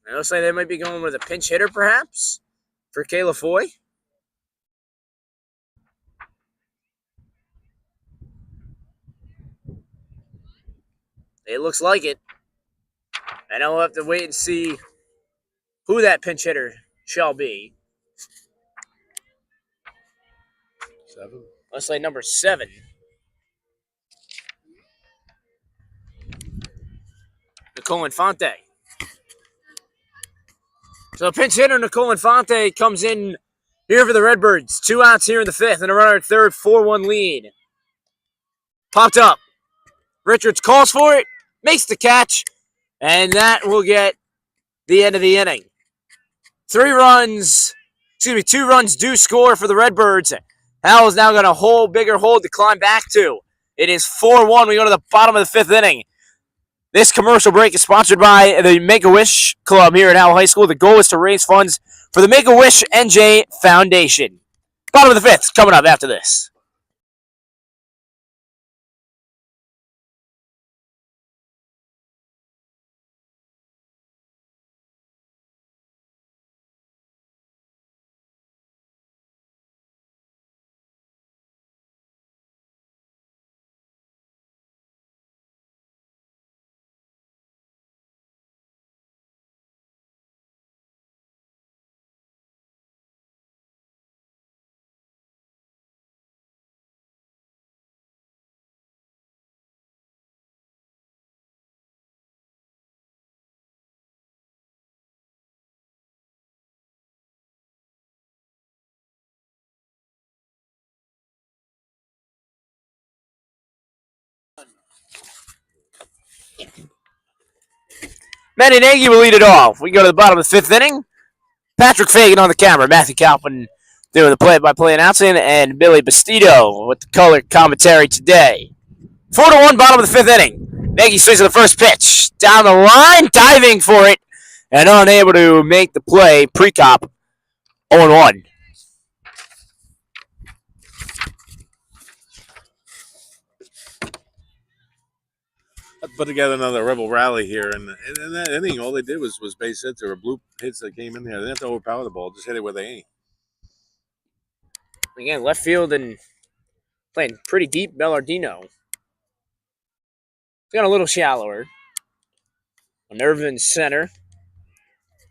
It looks like they might be going with a pinch hitter, perhaps, for Kayla Foy. It looks like it. And I'll have to wait and see who that pinch hitter shall be. 7. Looks like number 7. Nicole Infante. So pinch hitter Nicole Infante comes in here for the Redbirds. 2 outs here in the fifth and a runner at third, 4-1 lead. Popped up. Richards calls for it, makes the catch, and that will get the end of the inning. 2 runs do score for the Redbirds. Howell's now got a bigger hold to climb back to. It is 4-1. We go to the bottom of the fifth inning. This commercial break is sponsored by the Make-A-Wish Club here at Howell High School. The goal is to raise funds for the Make-A-Wish NJ Foundation. Bottom of the fifth coming up after this. Manny Nagy will lead it off. We go to the bottom of the fifth inning. Patrick Fagan on the camera. Matthew Kaufman doing the play-by-play announcing, and Billy Bastedo with the color commentary today. 4-1, bottom of the fifth inning. Nagy swings to the first pitch. Down the line, diving for it, and unable to make the play. Pre-cop 0-1. Put together another Rebel rally here, and in that inning, all they did was base hits or blue hits that came in there. They didn't have to overpower the ball; just hit it where they ain't. Again, left field and playing pretty deep. Bellardino. It's got a little shallower. Nervin center.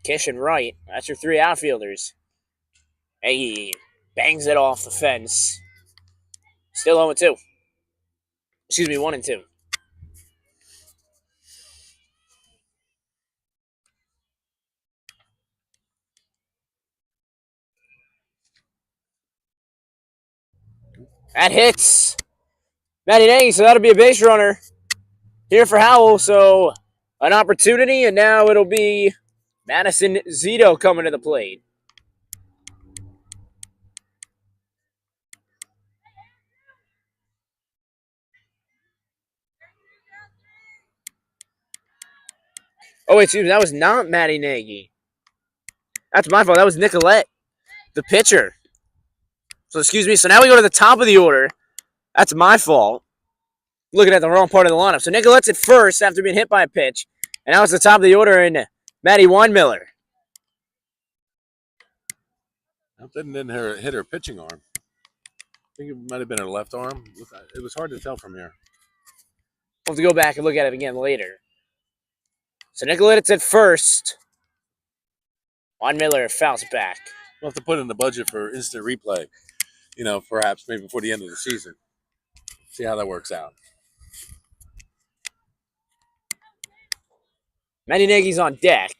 Kish and right. That's your 3 outfielders. Hey, bangs it off the fence. Still 0-2. Excuse me, 1-2. That hits Matty Nagy, so that'll be a base runner here for Howell. So an opportunity, and now it'll be Madison Zito coming to the plate. Oh, wait, excuse me, that was not Matty Nagy. That's my fault. That was Nicolette, the pitcher. So excuse me. So now we go to the top of the order. That's my fault. Looking at the wrong part of the lineup. So Nicolette's at first after being hit by a pitch. And now it's the top of the order in Maddie Weinmiller. That didn't hit her pitching arm. I think it might have been her left arm. It was hard to tell from here. We'll have to go back and look at it again later. So Nicolette's at first. Juan Miller fouls back. We'll have to put in the budget for instant replay. Perhaps maybe before the end of the season. See how that works out. Matty Nagy's on deck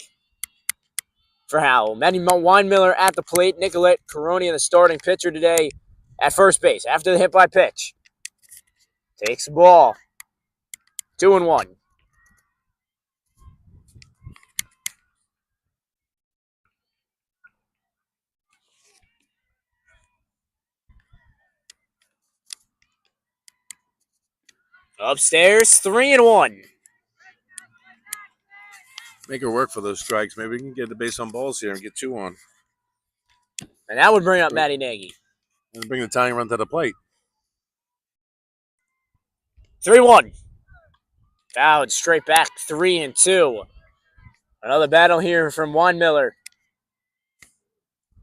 for Howell. Juan Miller at the plate. Nicolette Caroni, the starting pitcher today at first base after the hit by pitch. Takes the ball. 2-1. Upstairs, 3-1. Make her work for those strikes. Maybe we can get the base on balls here and get 2 on. And that would bring up Matty Nagy. And bring the tying run to the plate. 3-1. Fouled straight back, 3-2. Another battle here from Juan Miller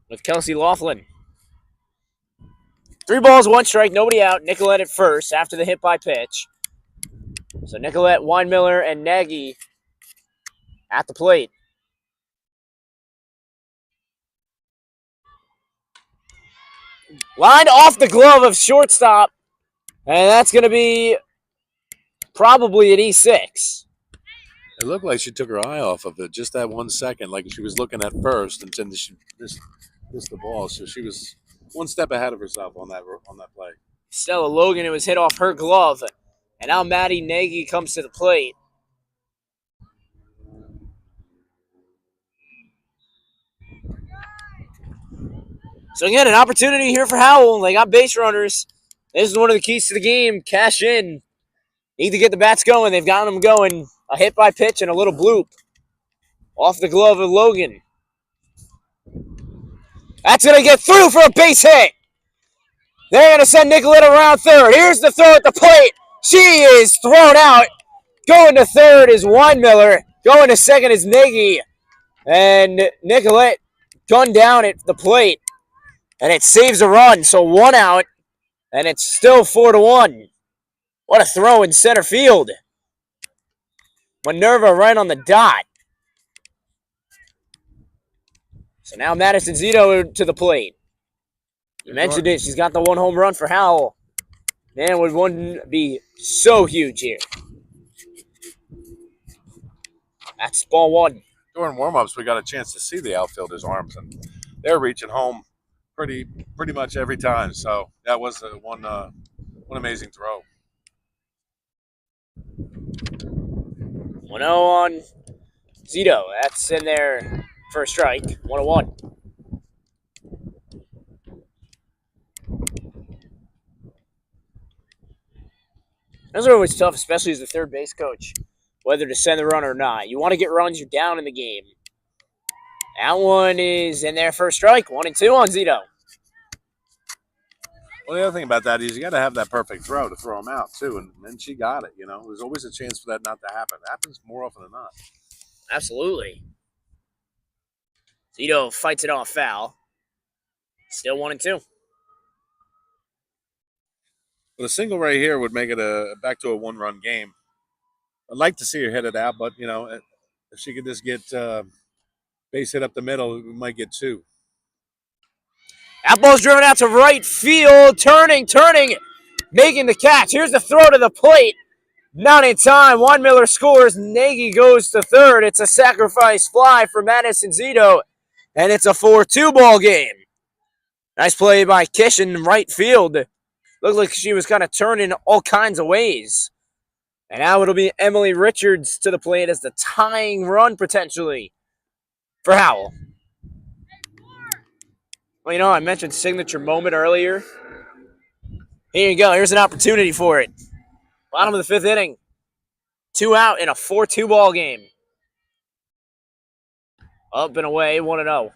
with Kelsey Laughlin. 3 balls, 1 strike, nobody out. Nicolette at first after the hit by pitch. So Nicolette, Juan Miller, and Nagy at the plate. Lined off the glove of shortstop. And that's going to be probably an E6. It looked like she took her eye off of it just that 1 second, like she was looking at first, and then she missed the ball. So she was 1 step ahead of herself on that play. Stella Logan, it was hit off her glove. And now Matty Nagy comes to the plate. So again, an opportunity here for Howell. They got base runners. This is one of the keys to the game. Cash in. Need to get the bats going. They've got them going. A hit by pitch and a little bloop off the glove of Logan. That's going to get through for a base hit. They're going to send Nicolette around third. Here's the throw at the plate. She is thrown out. Going to third is Juan Miller. Going to second is Nagy. And Nicolette gunned down at the plate. And it saves a run. So 1 out. And it's still 4-1. What a throw in center field. Minerva right on the dot. So now Madison Zito to the plate. You mentioned it. She's got the 1 home run for Howell. Man, would one be so huge here. That's ball 1. During warm-ups, we got a chance to see the outfielders' arms, and they're reaching home pretty much every time. So that was one amazing throw. 1-0 on Zito. That's in there for a strike. 1-1. Those are always tough, especially as the third base coach, whether to send the run or not. You want to get runs, you're down in the game. That one is in there for a strike. 1-2 on Zito. Well, the other thing about that is you got to have that perfect throw to throw them out, too, and she got it, There's always a chance for that not to happen. It happens more often than not. Absolutely. Zito fights it off foul. Still 1-2. But a single right here would make it back to a 1-run game. I'd like to see her hit it out, but, if she could just get base hit up the middle, we might get 2. That ball's driven out to right field. Turning, making the catch. Here's the throw to the plate. Not in time. Juan Miller scores. Nagy goes to third. It's a sacrifice fly for Madison Zito, and it's a 4-2 ball game. Nice play by Kish in right field. Looked like she was kind of turning all kinds of ways. And now it'll be Emily Richards to the plate as the tying run potentially for Howell. Well, I mentioned signature moment earlier. Here you go. Here's an opportunity for it. Bottom of the 5th inning. 2 out in a 4-2 ball game. Up and away, 1-0.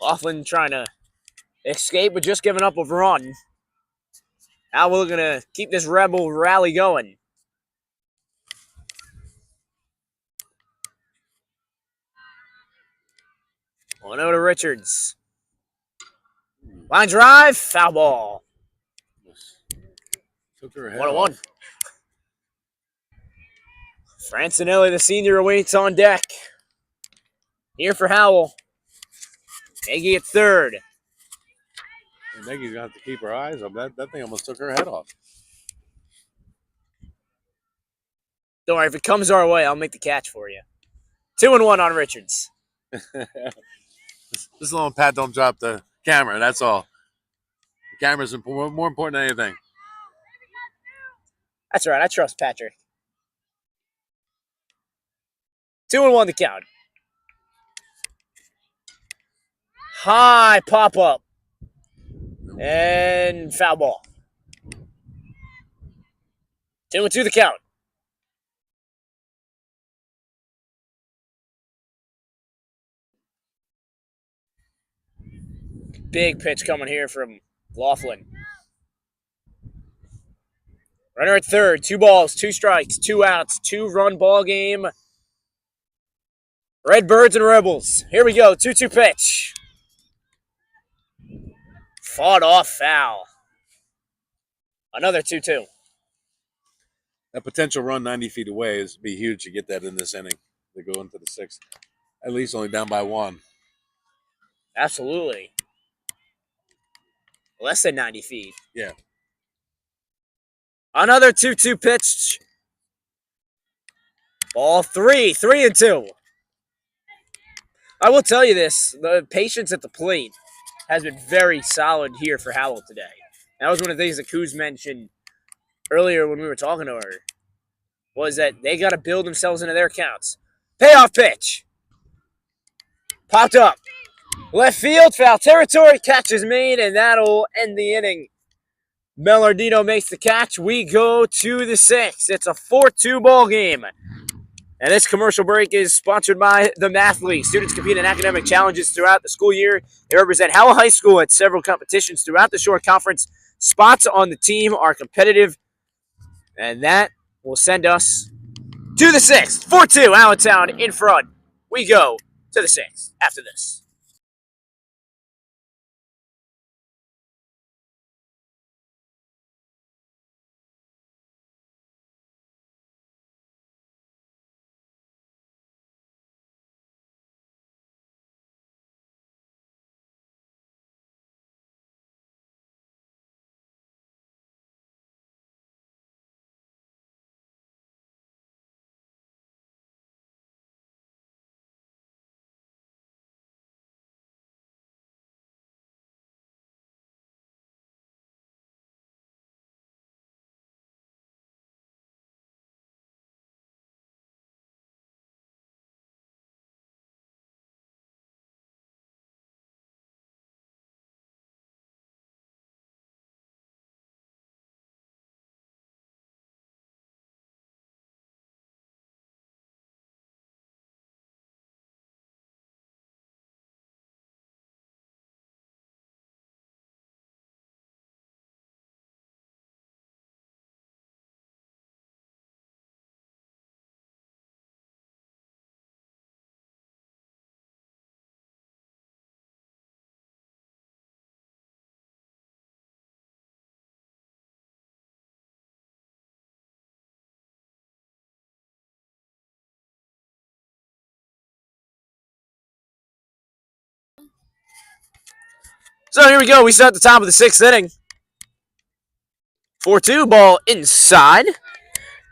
Laughlin trying to escape, but just giving up a run. Now we're going to keep this Rebel rally going. One out to Richards. Line drive, foul ball. Took her head 1-1. Francinelli, the senior, awaits on deck. Here for Howell. Nagy at third. And Nagy's gonna have to keep her eyes on that. That thing almost took her head off. Don't worry, if it comes our way, I'll make the catch for you. 2-1 on Richards. This little Pat don't drop the camera. That's all. The camera's more important than anything. That's right. I trust Patrick. 2-1 the count. High pop up. And foul ball. 2-2 the count. Big pitch coming here from Laughlin. Runner at third. 2 balls, 2 strikes, 2 outs, 2-run ball game. Redbirds and Rebels. Here we go. 2-2 pitch. Fought off foul. Another 2-2. That potential run 90 feet away is be huge to get that in this inning. They go into the 6th. At least only down by 1. Absolutely. Less than 90 feet. Yeah. Another 2-2 pitch. Ball 3. 3-2. I will tell you this. The patience at the plate has been very solid here for Howell today. That was one of the things that Kuz mentioned earlier when we were talking to her, was that they got to build themselves into their counts. Payoff pitch. Popped up. Left field, foul territory, catch is made, and that'll end the inning. Mellardino makes the catch. We go to the 6th. It's a 4-2 ball game. And this commercial break is sponsored by the Math League. Students compete in academic challenges throughout the school year. They represent Howell High School at several competitions throughout the Shore Conference. Spots on the team are competitive. And that will send us to the 6th. 4-2, Allentown in front. We go to the 6th after this. So here we go. We start at the top of the 6th inning. 4-2, ball inside.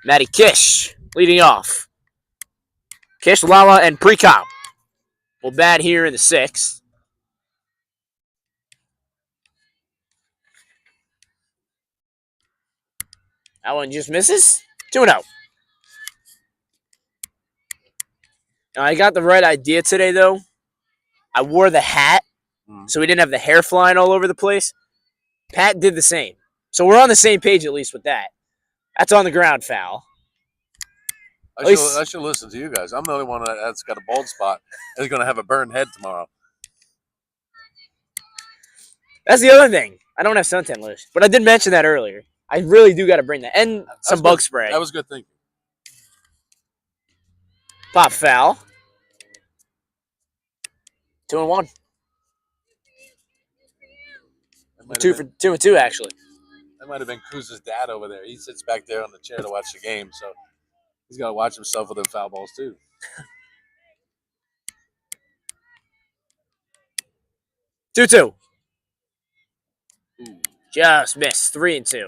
Matty Kish leading off. Kish, Lala, and Precop will bat here in the 6th. That one just misses. 2-0. Now, I got the right idea today, though. I wore the hat, so we didn't have the hair flying all over the place. Pat did the same. So we're on the same page, at least, with that. That's on the ground foul. I should listen to you guys. I'm the only one that's got a bald spot and is going to have a burned head tomorrow. That's the other thing. I don't have suntan lotion, but I did mention that earlier. I really do got to bring that. And some bug spray. That was good thinking. Pop foul. 2-1. 2-2, actually. That might have been Kuz's dad over there. He sits back there on the chair to watch the game. So He's got to watch himself with them foul balls too. 2-2. Just missed. 3-2. You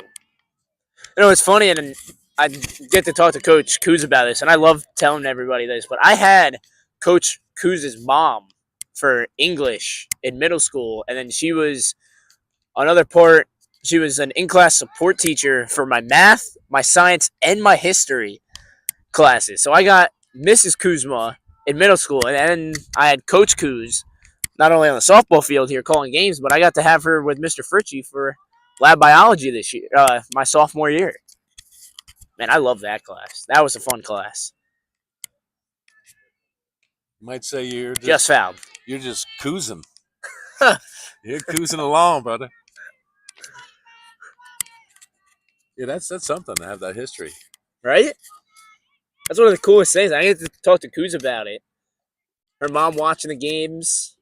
know, it's funny, and I get to talk to Coach Kuz about this, and I love telling everybody this, but I had Coach Kuz's mom for English in middle school, and then she was another part. She was an in-class support teacher for my math, my science, and my history classes. So I got Mrs. Kuzma in middle school, and then I had Coach Kuz not only on the softball field here calling games, but I got to have her with Mr. Fritchie for lab biology this year, my sophomore year. Man, I love that class. That was a fun class. You might say you're Just fouled. You're just coozing. You're coozing along, brother. Yeah, that's something to have that history, right? That's one of the coolest things. I get to talk to Kuz about it. Her mom watching the games.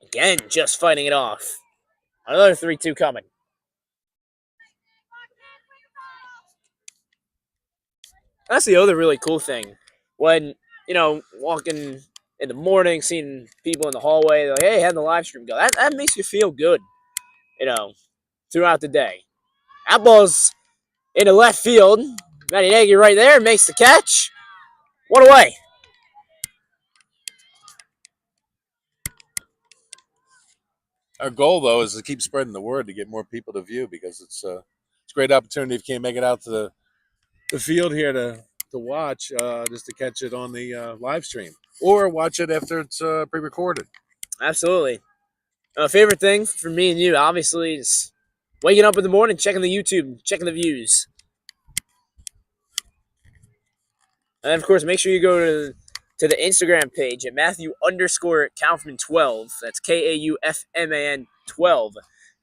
Again, just fighting it off. Another 3-2 coming. That's the other really cool thing. When, walking in the morning, seeing people in the hallway, they're like, hey, how'd the live stream go? That makes you feel good, throughout the day. That ball's in the left field. Matty Nagy right there makes the catch. One away. Our goal, though, is to keep spreading the word to get more people to view, because it's a great opportunity if you can't make it out to the field here to watch, just to catch it on the live stream or watch it after it's pre-recorded. Absolutely. Favorite thing for me and you, obviously, is waking up in the morning, checking the YouTube, checking the views. And, of course, make sure you go to the Instagram page at Matthew_Kaufman12. That's Kaufman 12.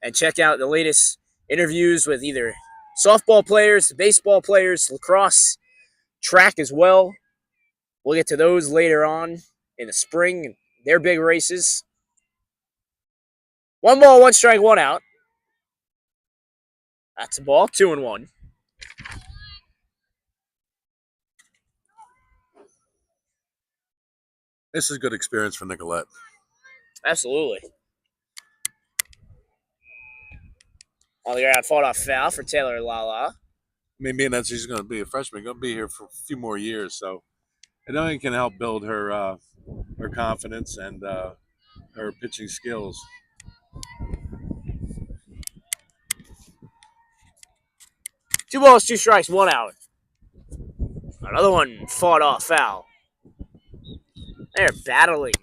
And check out the latest interviews with either softball players, baseball players, lacrosse, track as well. We'll get to those later on in the spring. Their big races. 1 ball, 1 strike, 1 out. That's a ball. 2-1. This is a good experience for Nicolette. Absolutely. On the ground, fought off foul for Taylor Lala. I mean, being that she's going to be a freshman, going to be here for a few more years, so it only can help build her confidence and her pitching skills. Two balls, 2 strikes, 1 out. Another one fought off foul. They're battling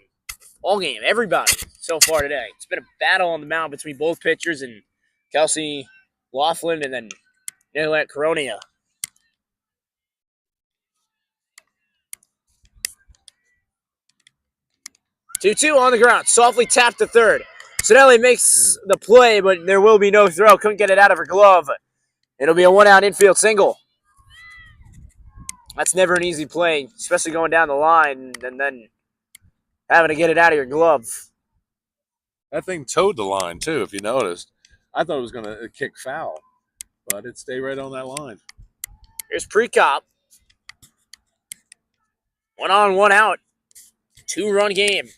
all game, everybody so far today. It's been a battle on the mound between both pitchers and Kelsey Laughlin and then Nicolette Coronia. 2-2 on the ground. Softly tapped to third. Sinelli makes the play, but there will be no throw. Couldn't get it out of her glove. It'll be a 1-out infield single. That's never an easy play, especially going down the line and then having to get it out of your glove. That thing towed the line, too, if you noticed. I thought it was going to kick foul, but it stayed right on that line. Here's Prekop. 1 on, 1 out. 2-run game.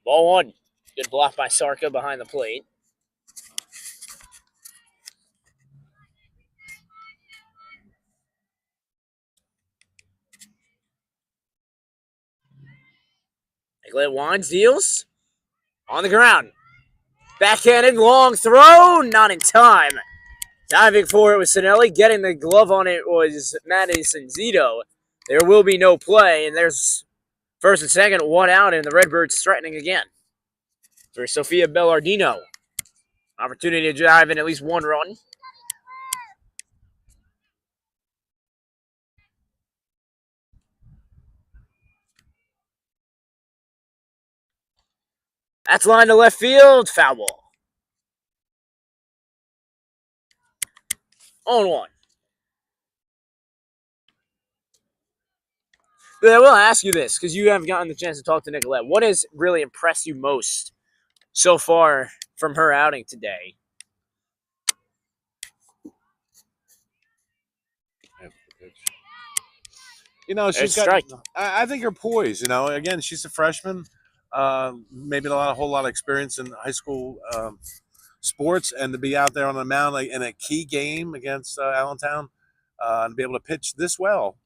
Ball 1. Good block by Sarka behind the plate. Nicolette winds, deals. On the ground. Backhanded, long throw. Not in time. Diving for it was Sinelli. Getting the glove on it was Madison Zito. There will be no play, and there's first and second, 1 out, and the Redbirds threatening again. For Sophia Bellardino. Opportunity to drive in at least 1 run. That's line to left field. Foul ball. 0-1. But I will ask you this, because you haven't gotten the chance to talk to Nicolette. What has really impressed you most so far from her outing today. She's got. Strike. I think her poise. Again, she's a freshman. Maybe a whole lot of experience in high school sports, and to be out there on the mound in a key game against Allentown, and be able to pitch this well.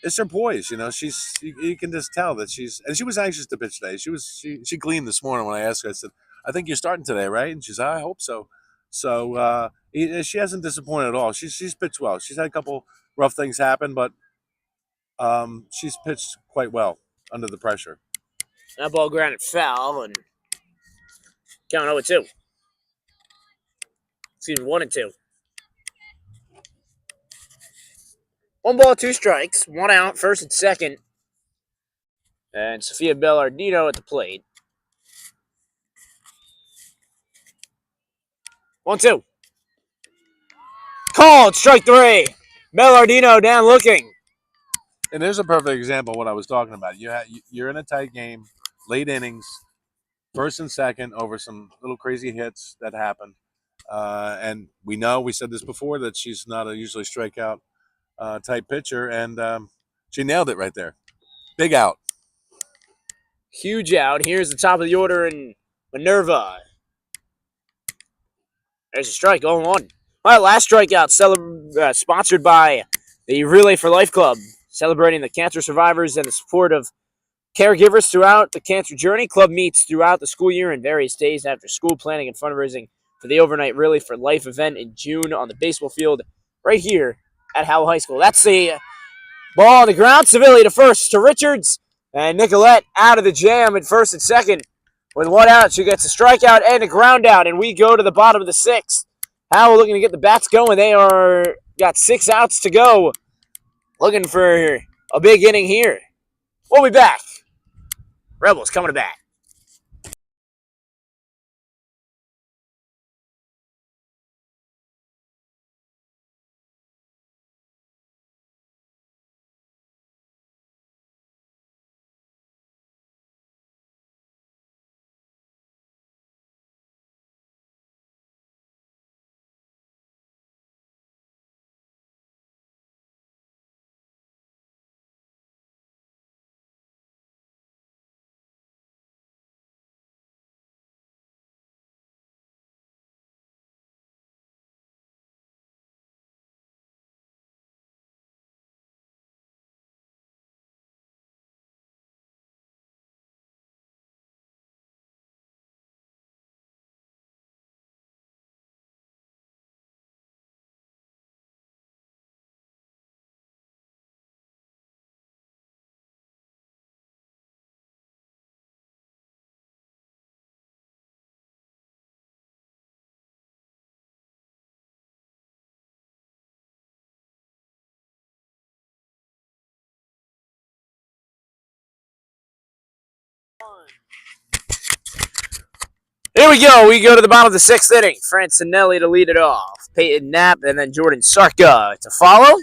It's her poise. You can just tell that she was anxious to pitch today. She gleamed this morning when I asked her. I said, "I think you're starting today, right?" And she said, "I hope so." So she hasn't disappointed at all. She's pitched well. She's had a couple rough things happen, but she's pitched quite well under the pressure. That ball grounded foul and count 0-2. Excuse me, 1-2. 1 ball, 2 strikes, 1 out, first and second. And Sophia Bellardino at the plate. 1-2. Called, strike 3. Bellardino down looking. And there's a perfect example of what I was talking about. You're in a tight game, late innings, first and second over some little crazy hits that happen. And we said this before, that she's not a usually strikeout type pitcher, and she nailed it right there. Big out. Huge out. Here's the top of the order in Minerva. There's a strike, 0-1. All right, last strikeout sponsored by the Relay for Life Club, celebrating the cancer survivors and the support of caregivers throughout the cancer journey. Club meets throughout the school year and various days after school, planning and fundraising for the overnight Relay for Life event in June on the baseball field right here at Howell High School. That's the ball on the ground. Civilli to first to Richards. And Nicolette out of the jam at first and second. With 1 out, she gets a strikeout and a ground out. And we go to the bottom of the 6th. Howell looking to get the bats going. They got 6 outs to go. Looking for a big inning here. We'll be back. Rebels coming to bat. Here we go. We go to the bottom of the 6th inning. Francinelli to lead it off. Peyton Knapp and then Jordan Sarka to follow.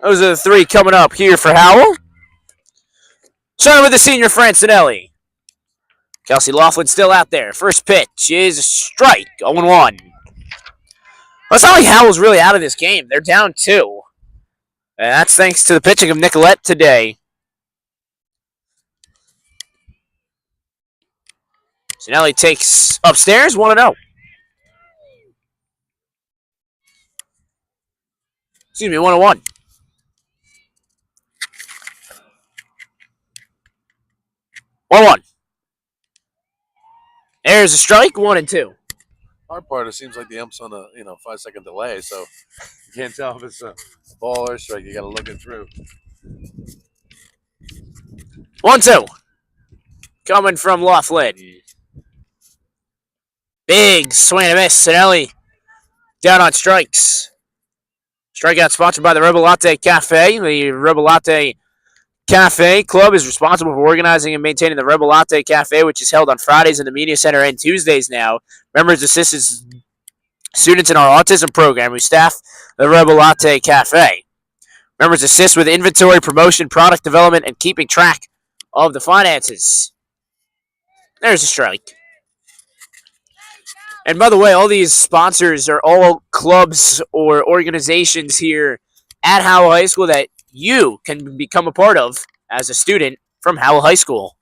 Those are the 3 coming up here for Howell. Starting with the senior Francinelli. Kelsey Laughlin still out there. First pitch is a strike. 0-1. It's not like Howell's really out of this game. They're down 2. And that's thanks to the pitching of Nicolette today. Sinelli takes upstairs, 1-0. Excuse me, 1-1. There's a strike, 1-2. Hard part, it seems like the ump's on a 5-second delay, so you can't tell if it's a ball or a strike. You got to look it through. 1-2. Coming from Laughlin. Big swing and a miss. Sinelli down on strikes. Strikeout sponsored by the Rebel Latte Cafe. The Rebel Latte Cafe Club is responsible for organizing and maintaining the Rebel Latte Cafe, which is held on Fridays in the Media Center and Tuesdays now. Members assist students in our autism program who staff the Rebel Latte Cafe. Members assist with inventory, promotion, product development, and keeping track of the finances. There's a strike. And by the way, all these sponsors are all clubs or organizations here at Howell High School that you can become a part of as a student from Howell High School.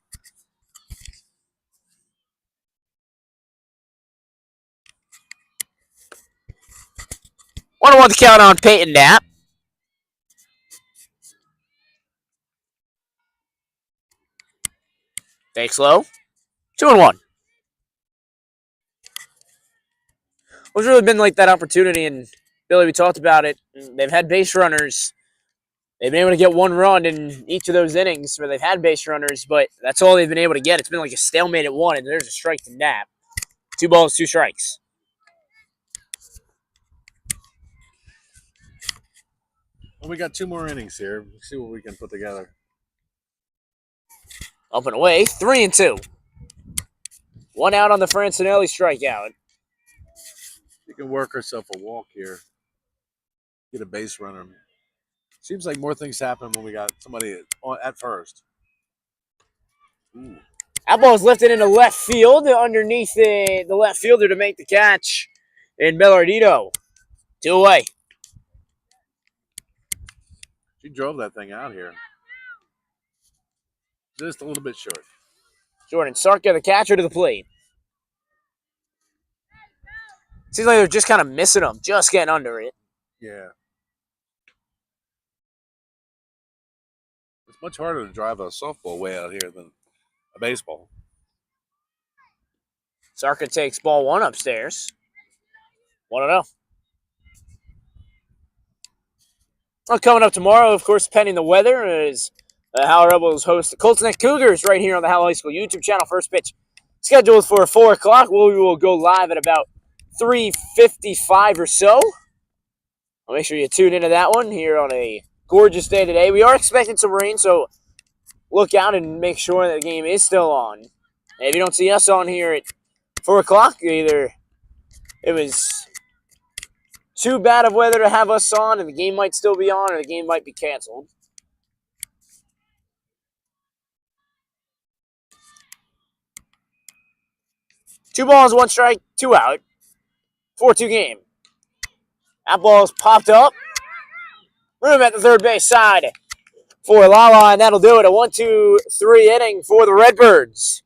Want the count on Peyton Knapp. Thanks, low. 2-1. It's really been like that opportunity, and Billy, we talked about it. They've had base runners. They've been able to get one run in each of those innings where they've had base runners, but that's all they've been able to get. It's been like a stalemate at one, and there's a strike to Knapp. 2 balls, 2 strikes. Well, we got 2 more innings here. Let's see what we can put together. Up and away, 3-2. 1 out on the Francinelli strikeout. You can work herself a walk here. Get a base runner. Seems like more things happen when we got somebody at first. Ooh. That ball's lifted into left field underneath the left fielder to make the catch in Bellardino. 2 away. She drove that thing out here. Just a little bit short. Jordan Sarka, the catcher, to the plate. Seems like they're just kind of missing him, just getting under it. Yeah. It's much harder to drive a softball way out here than a baseball. Sarka takes ball 1 upstairs. 1-0. Well, coming up tomorrow, of course, pending the weather, is the Howell Rebels host the Colts Neck Cougars right here on the Howell High School YouTube channel. First pitch scheduled for 4 o'clock. We will go live at about 3:55 or so. I'll make sure you tune into that one here on a gorgeous day today. We are expecting some rain, so look out and make sure that the game is still on. And if you don't see us on here at 4 o'clock, either it was too bad of weather to have us on and the game might still be on, or the game might be canceled. Two balls, 1 strike, 2 out. 4-2 game. That ball's popped up. Room at the third base side for Lala, and that'll do it. A 1-2-3 inning for the Redbirds.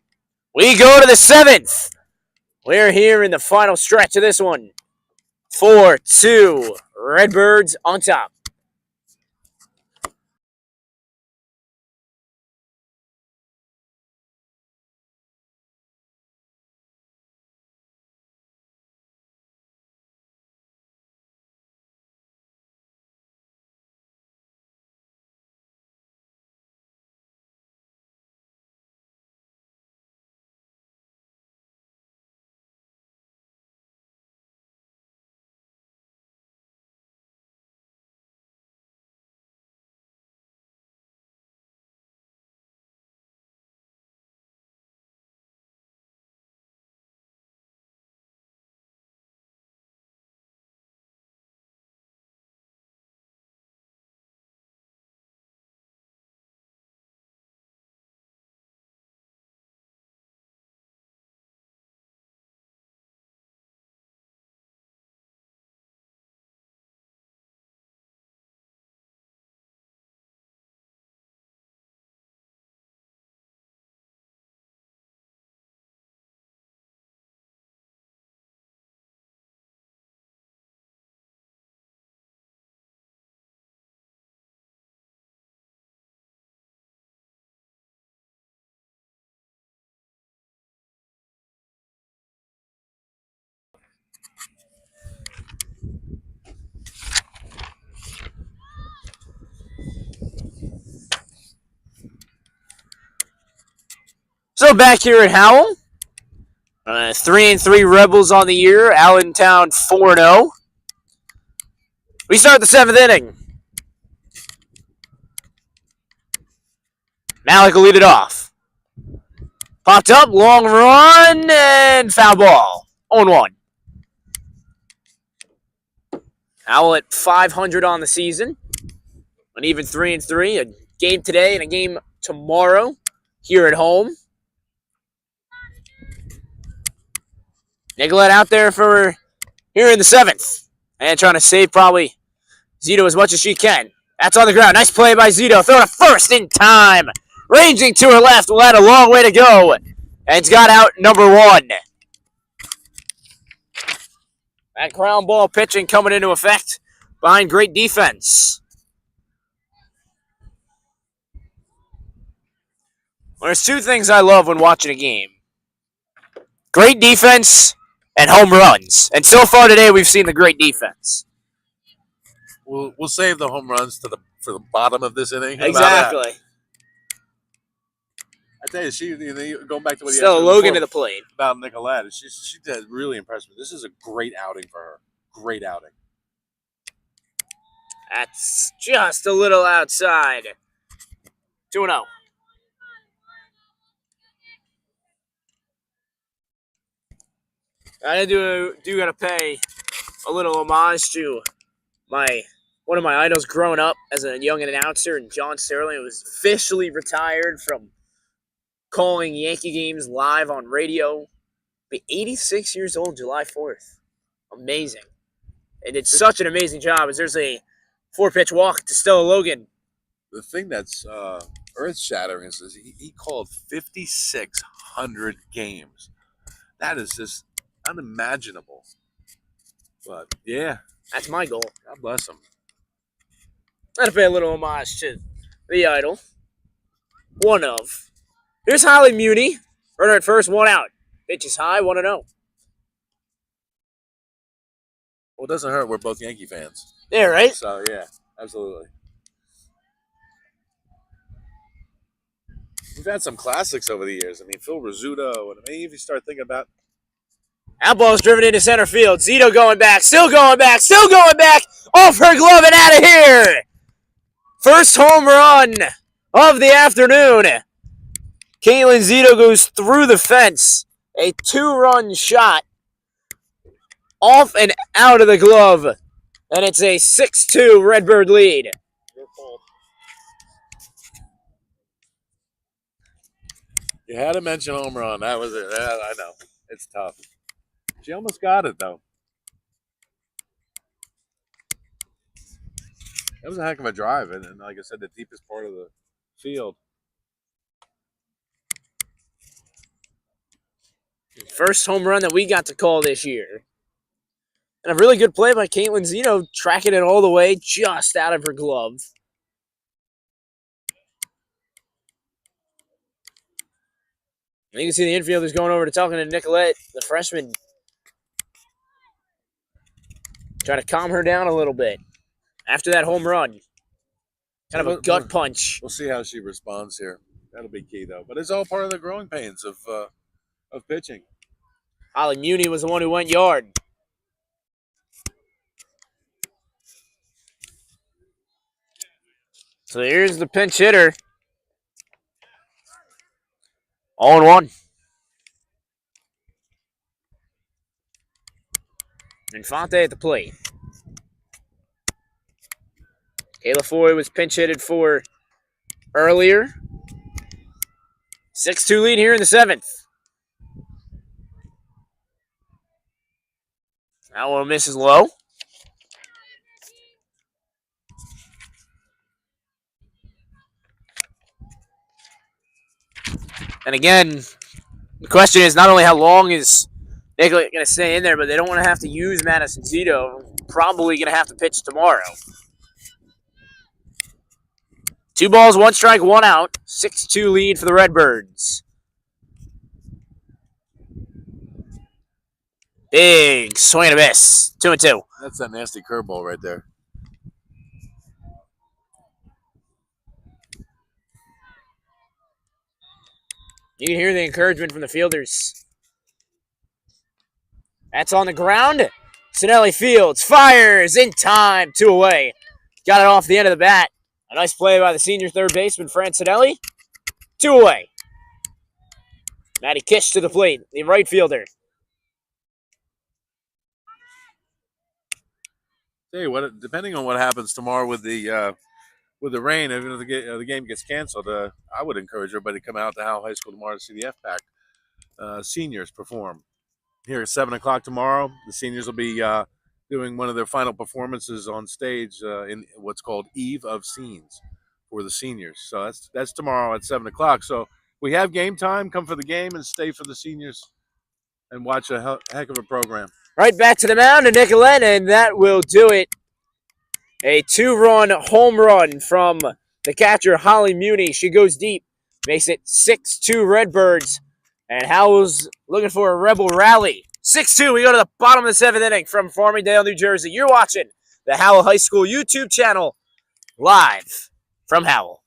We go to the 7th. We're here in the final stretch of this one. 4-2. Redbirds on top. So back here at Howell, 3-3 Rebels on the year. Allentown 4-0. We start the 7th inning. Malik will lead it off. Popped up, long run, and foul ball. 0-1. Howell at 500 on the season. An even 3-3. A game today and a game tomorrow. here at home. Nicolette out there for here in the 7th. And trying to save probably Zito as much as she can. That's on the ground. Nice play by Zito. Throwing a first in time. Ranging to her left. Will add a long way to go. And it's got out number 1. That ground ball pitching coming into effect behind great defense. Well, there's 2 things I love when watching a game. Great defense and home runs. And so far today, we've seen the great defense. We'll save the home runs for the bottom of this inning. Exactly. I tell you, going back to what Still Logan to the plate. About Nicolette, she did really impress me. This is a great outing for her. Great outing. That's just a little outside. 2-0. I do gotta pay a little homage to one of my idols growing up as a young announcer, and John Sterling, who was officially retired from calling Yankee games live on radio. Be 86 years old, July 4th. Amazing. And did such an amazing job as there's a 4-pitch walk to Stella Logan. The thing that's earth-shattering is he called 5,600 games. That is just unimaginable. But, yeah. That's my goal. God bless him. Gotta pay a little homage to the idol. One of. Here's Holly Muni. Runner at first, 1 out. Pitch is high, 1-0. Well, it doesn't hurt. We're both Yankee fans. Yeah, right? So, yeah, absolutely. We've had some classics over the years. I mean, Phil Rizzuto, and maybe if you start thinking about... That ball's driven into center field. Zito going back, still going back, still going back. Off her glove and out of here. First home run of the afternoon. Caitlin Zito goes through the fence. A 2-run shot off and out of the glove. And it's a 6-2 Redbird lead. You had to mention home run. That was it. I know. It's tough. She almost got it, though. That was a heck of a drive. And like I said, the deepest part of the field. First home run that we got to call this year. And a really good play by Caitlin Zito, tracking it all the way just out of her glove. And you can see the infielders going over to talking to Nicolette, the freshman. Trying to calm her down a little bit after that home run. Kind of a gut punch. We'll see how she responds here. That'll be key, though. But it's all part of the growing pains of pitching. Holly Muni was the one who went yard. So here's the pinch hitter. 0-1. Infante at the plate. Kayla Foy was pinch hitted for earlier. 6-2 lead here in the 7th. That one misses low. And again, the question is not only how long is Nicolette going to stay in there, but they don't want to have to use Madison Zito. Probably going to have to pitch tomorrow. 2 balls, 1 strike, 1 out. 6-2 lead for the Redbirds. Big swing and a miss. 2-2. That's that nasty curveball right there. You can hear the encouragement from the fielders. That's on the ground. Sinelli fields, fires in time, 2 away. Got it off the end of the bat. A nice play by the senior third baseman, Francinelli. 2 away. Maddie Kish to the plate, the right fielder. Tell you what, depending on what happens tomorrow with the with the rain, even if the game gets canceled, I would encourage everybody to come out to Howell High School tomorrow to see the FPAC seniors perform. Here at 7 o'clock tomorrow, the seniors will be doing one of their final performances on stage in what's called Eve of Scenes for the seniors. So that's tomorrow at 7 o'clock. So we have game time. Come for the game and stay for the seniors and watch a heck of a program. Right back to the mound to Nicolette, and that will do it. A 2-run home run from the catcher, Holly Muni. She goes deep, makes it 6-2 Redbirds. And Howell's looking for a Rebel rally. 6-2, we go to the bottom of the 7th inning from Farmingdale, New Jersey. You're watching the Howell High School YouTube channel live from Howell.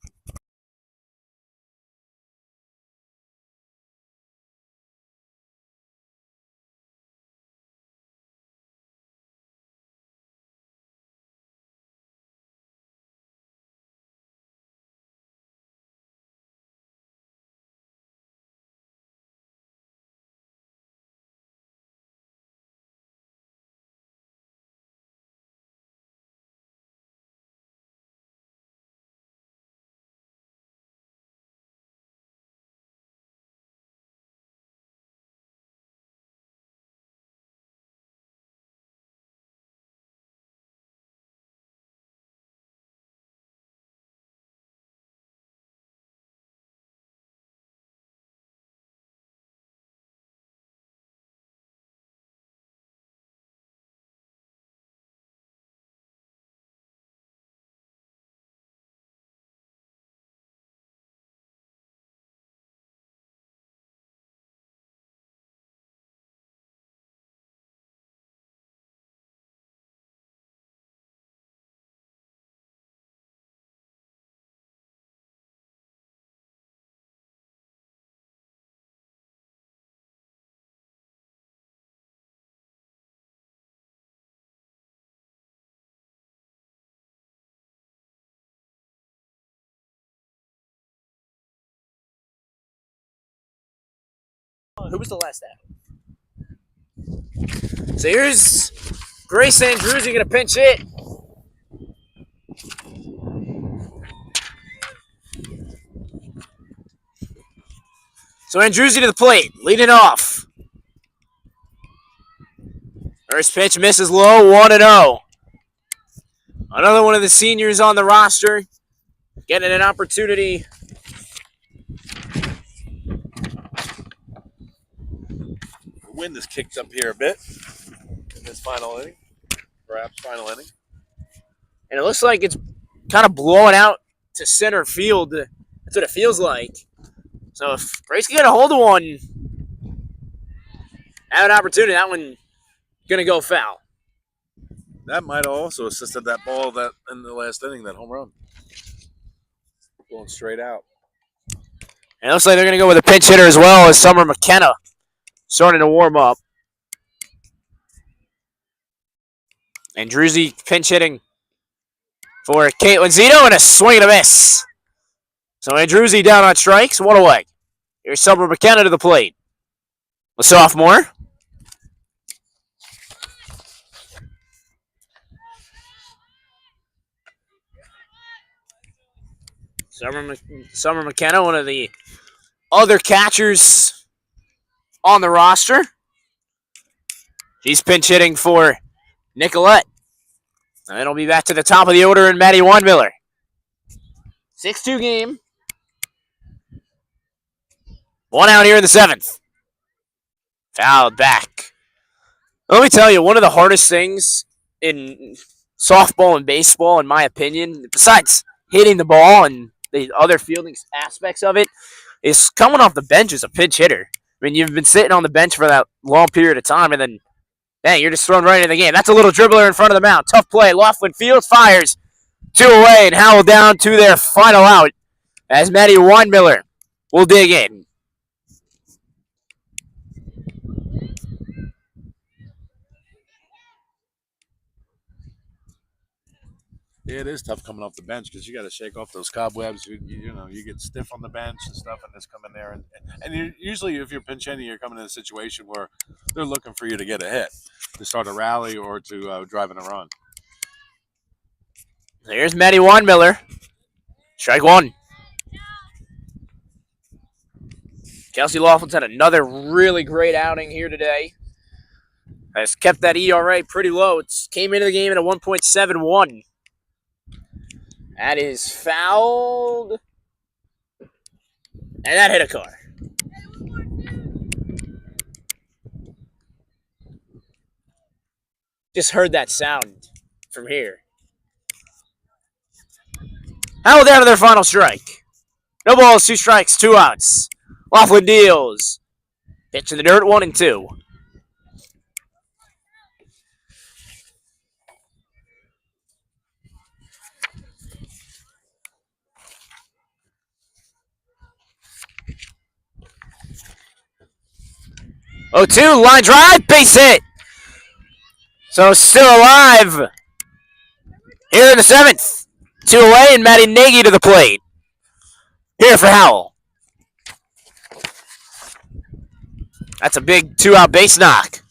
Who was the last out? So here's Grace Andrews. You're going to pinch hit. So Andrewsy to the plate, leading off. First pitch misses low, 1-0. Another one of the seniors on the roster getting an opportunity. The wind is kicked up here a bit in this final inning, perhaps final inning. And it looks like it's kind of blowing out to center field. That's what it feels like. So if Grace can get a hold of one, have an opportunity. That one going to go foul. That might have also assisted that ball that in the last inning, that home run. Going straight out. And it looks like they're going to go with a pinch hitter as well as Summer McKenna starting to warm up. And Druzy pinch hitting for Caitlin Zito and a swing and a miss. So Andrewsy down on strikes, 1 away. Here's Summer McKenna to the plate. The sophomore. Summer McKenna, one of the other catchers on the roster. She's pinch hitting for Nicolette. And it'll be back to the top of the order in Maddie Weinmiller. 6-2 game. 1 out here in the 7th. Fouled back. Let me tell you, one of the hardest things in softball and baseball, in my opinion, besides hitting the ball and the other fielding aspects of it, is coming off the bench as a pinch hitter. I mean, you've been sitting on the bench for that long period of time, and then, dang, you're just thrown right into the game. That's a little dribbler in front of the mound. Tough play. Laughlin Fields fires 2 away, and Howell down to their final out as Maddie Weinmiller will dig in. Yeah, it is tough coming off the bench because you got to shake off those cobwebs. You get stiff on the bench and stuff, and just come in there and usually if you're pinch hitting, you're coming in a situation where they're looking for you to get a hit, to start a rally or to drive in a run. Here's Maddie Weinmiller. Strike one. Kelsey Laughlin's had another really great outing here today. Has kept that ERA pretty low. It came into the game at a 1.71. That is fouled. And that hit a car. Just heard that sound from here. Howell down to their final strike. No balls, 2 strikes, 2 outs. Laughlin deals. Pitch to the dirt, 1 and 2. Oh, 2, line drive, base hit. So still alive. Here in the 7th. 2 away, and Matty Nagy to the plate. Here for Howell. That's a big 2-out base knock.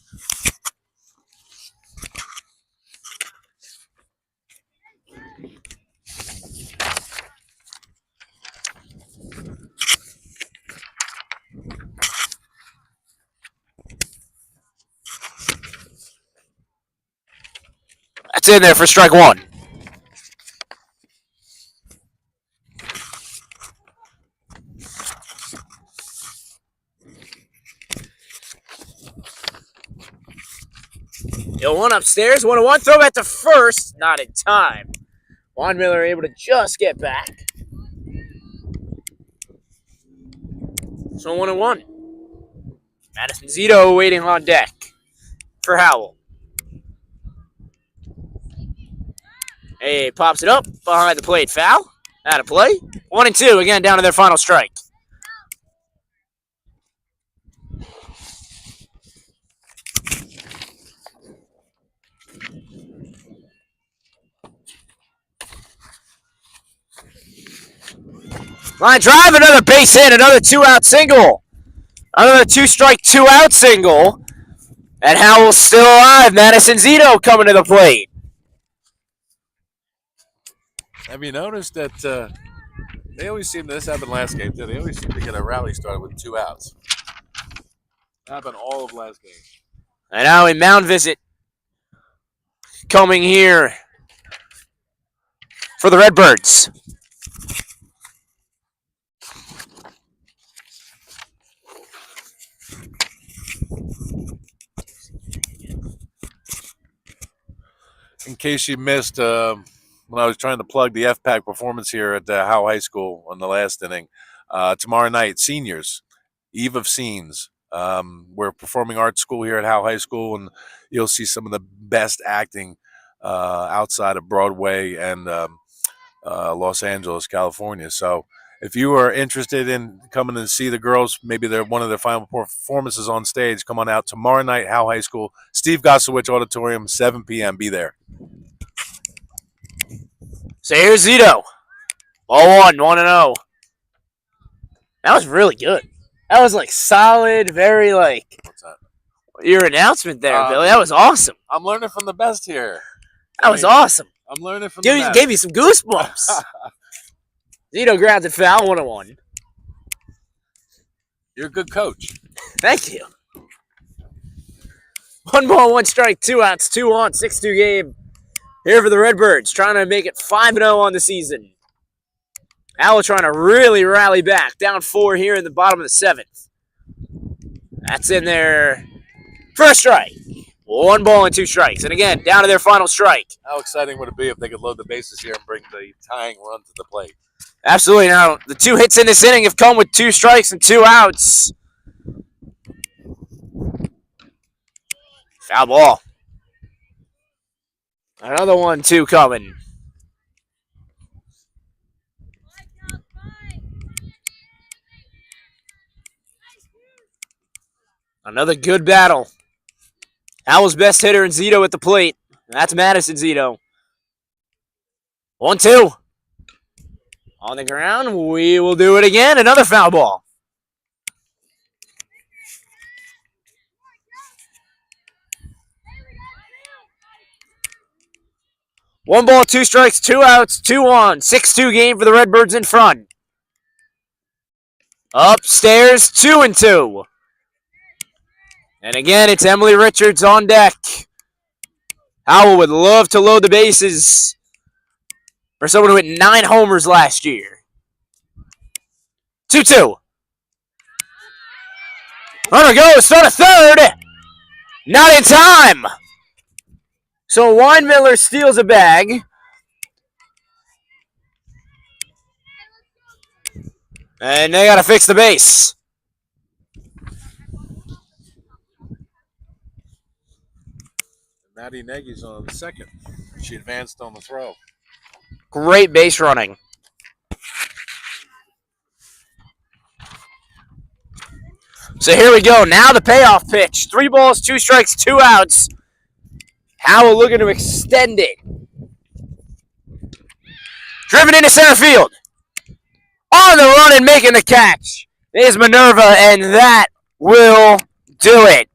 That's in there for strike 1. Yo, 1 upstairs, 1-1, throw back to first, not in time. Juan Miller able to just get back. So 1-1. Madison Zito waiting on deck for Howell. Hey, pops it up behind the plate, foul. Out of play. 1 and 2, again down to their final strike. Line drive, another base hit, another 2-out single. Another 2-strike, 2-out single. And Howell's still alive. Madison Zito coming to the plate. Have you noticed that they always seem to, this happened last game too, they always seem to get a rally started with 2 outs. That happened all of last game. And now a mound visit coming here for the Redbirds. In case you missed, when I was trying to plug the FPAC performance here at Howell High School on the last inning, tomorrow night, seniors, Eve of Scenes. We're performing art school here at Howell High School, and you'll see some of the best acting outside of Broadway and Los Angeles, California. So if you are interested in coming to see the girls, maybe they're one of their final performances on stage, come on out tomorrow night, Howell High School, Steve Gossowich Auditorium, 7 p.m. Be there. So here's Zito. Ball 1-0. That was really good. That was like solid, very like. What's that? Your announcement there, Billy. That was awesome. I'm learning from the best here. That was awesome. I'm learning from the best. Gave me some goosebumps. Zito grabs it, foul, 1-1. You're a good coach. Thank you. 1 ball, 1 strike, 2 outs, 2 on, 6-2 game. Here for the Redbirds, trying to make it 5-0 on the season. Howell trying to really rally back. Down 4 here in the bottom of the 7th. That's in there for a strike. 1 ball and 2 strikes. And again, down to their final strike. How exciting would it be if they could load the bases here and bring the tying run to the plate? Absolutely. Now, the 2 hits in this inning have come with 2 strikes and 2 outs. Foul ball. Another 1-2 coming. Another good battle. Howell's best hitter and Zito at the plate. That's Madison Zito. 1-2. On the ground, we will do it again. Another foul ball. 1 ball, 2 strikes, 2 outs, 2-1. 6-2 game for the Redbirds in front. Upstairs, 2-2. And again, it's Emily Richards on deck. Howell would love to load the bases for someone who hit 9 homers last year. 2-2. Runner goes, start a third. Not in time. So Weinmiller steals a bag. And they got to fix the base. Maddie Nagy's on the second. She advanced on the throw. Great base running. So here we go. Now the payoff pitch. 3 balls, 2 strikes, 2 outs. Howell looking to extend it. Driven into center field. On the run and making the catch is Minerva, and that will do it.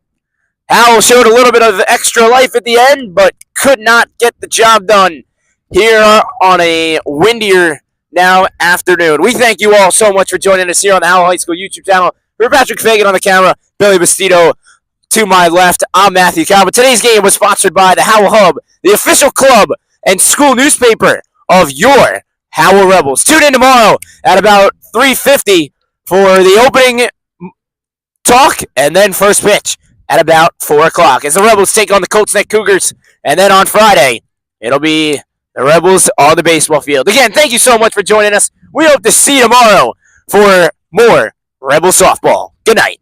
Howell showed a little bit of extra life at the end, but could not get the job done here on a windier now afternoon. We thank you all so much for joining us here on the Howell High School YouTube channel. We're Patrick Fagan on the camera, Billy Bastedo to my left. I'm Matthew Calvin. Today's game was sponsored by the Howell Hub, the official club and school newspaper of your Howell Rebels. Tune in tomorrow at about 3:50 for the opening talk and then first pitch at about 4 o'clock as the Rebels take on the Colts Neck Cougars. And then on Friday, it'll be the Rebels on the baseball field. Again, thank you so much for joining us. We hope to see you tomorrow for more Rebel softball. Good night.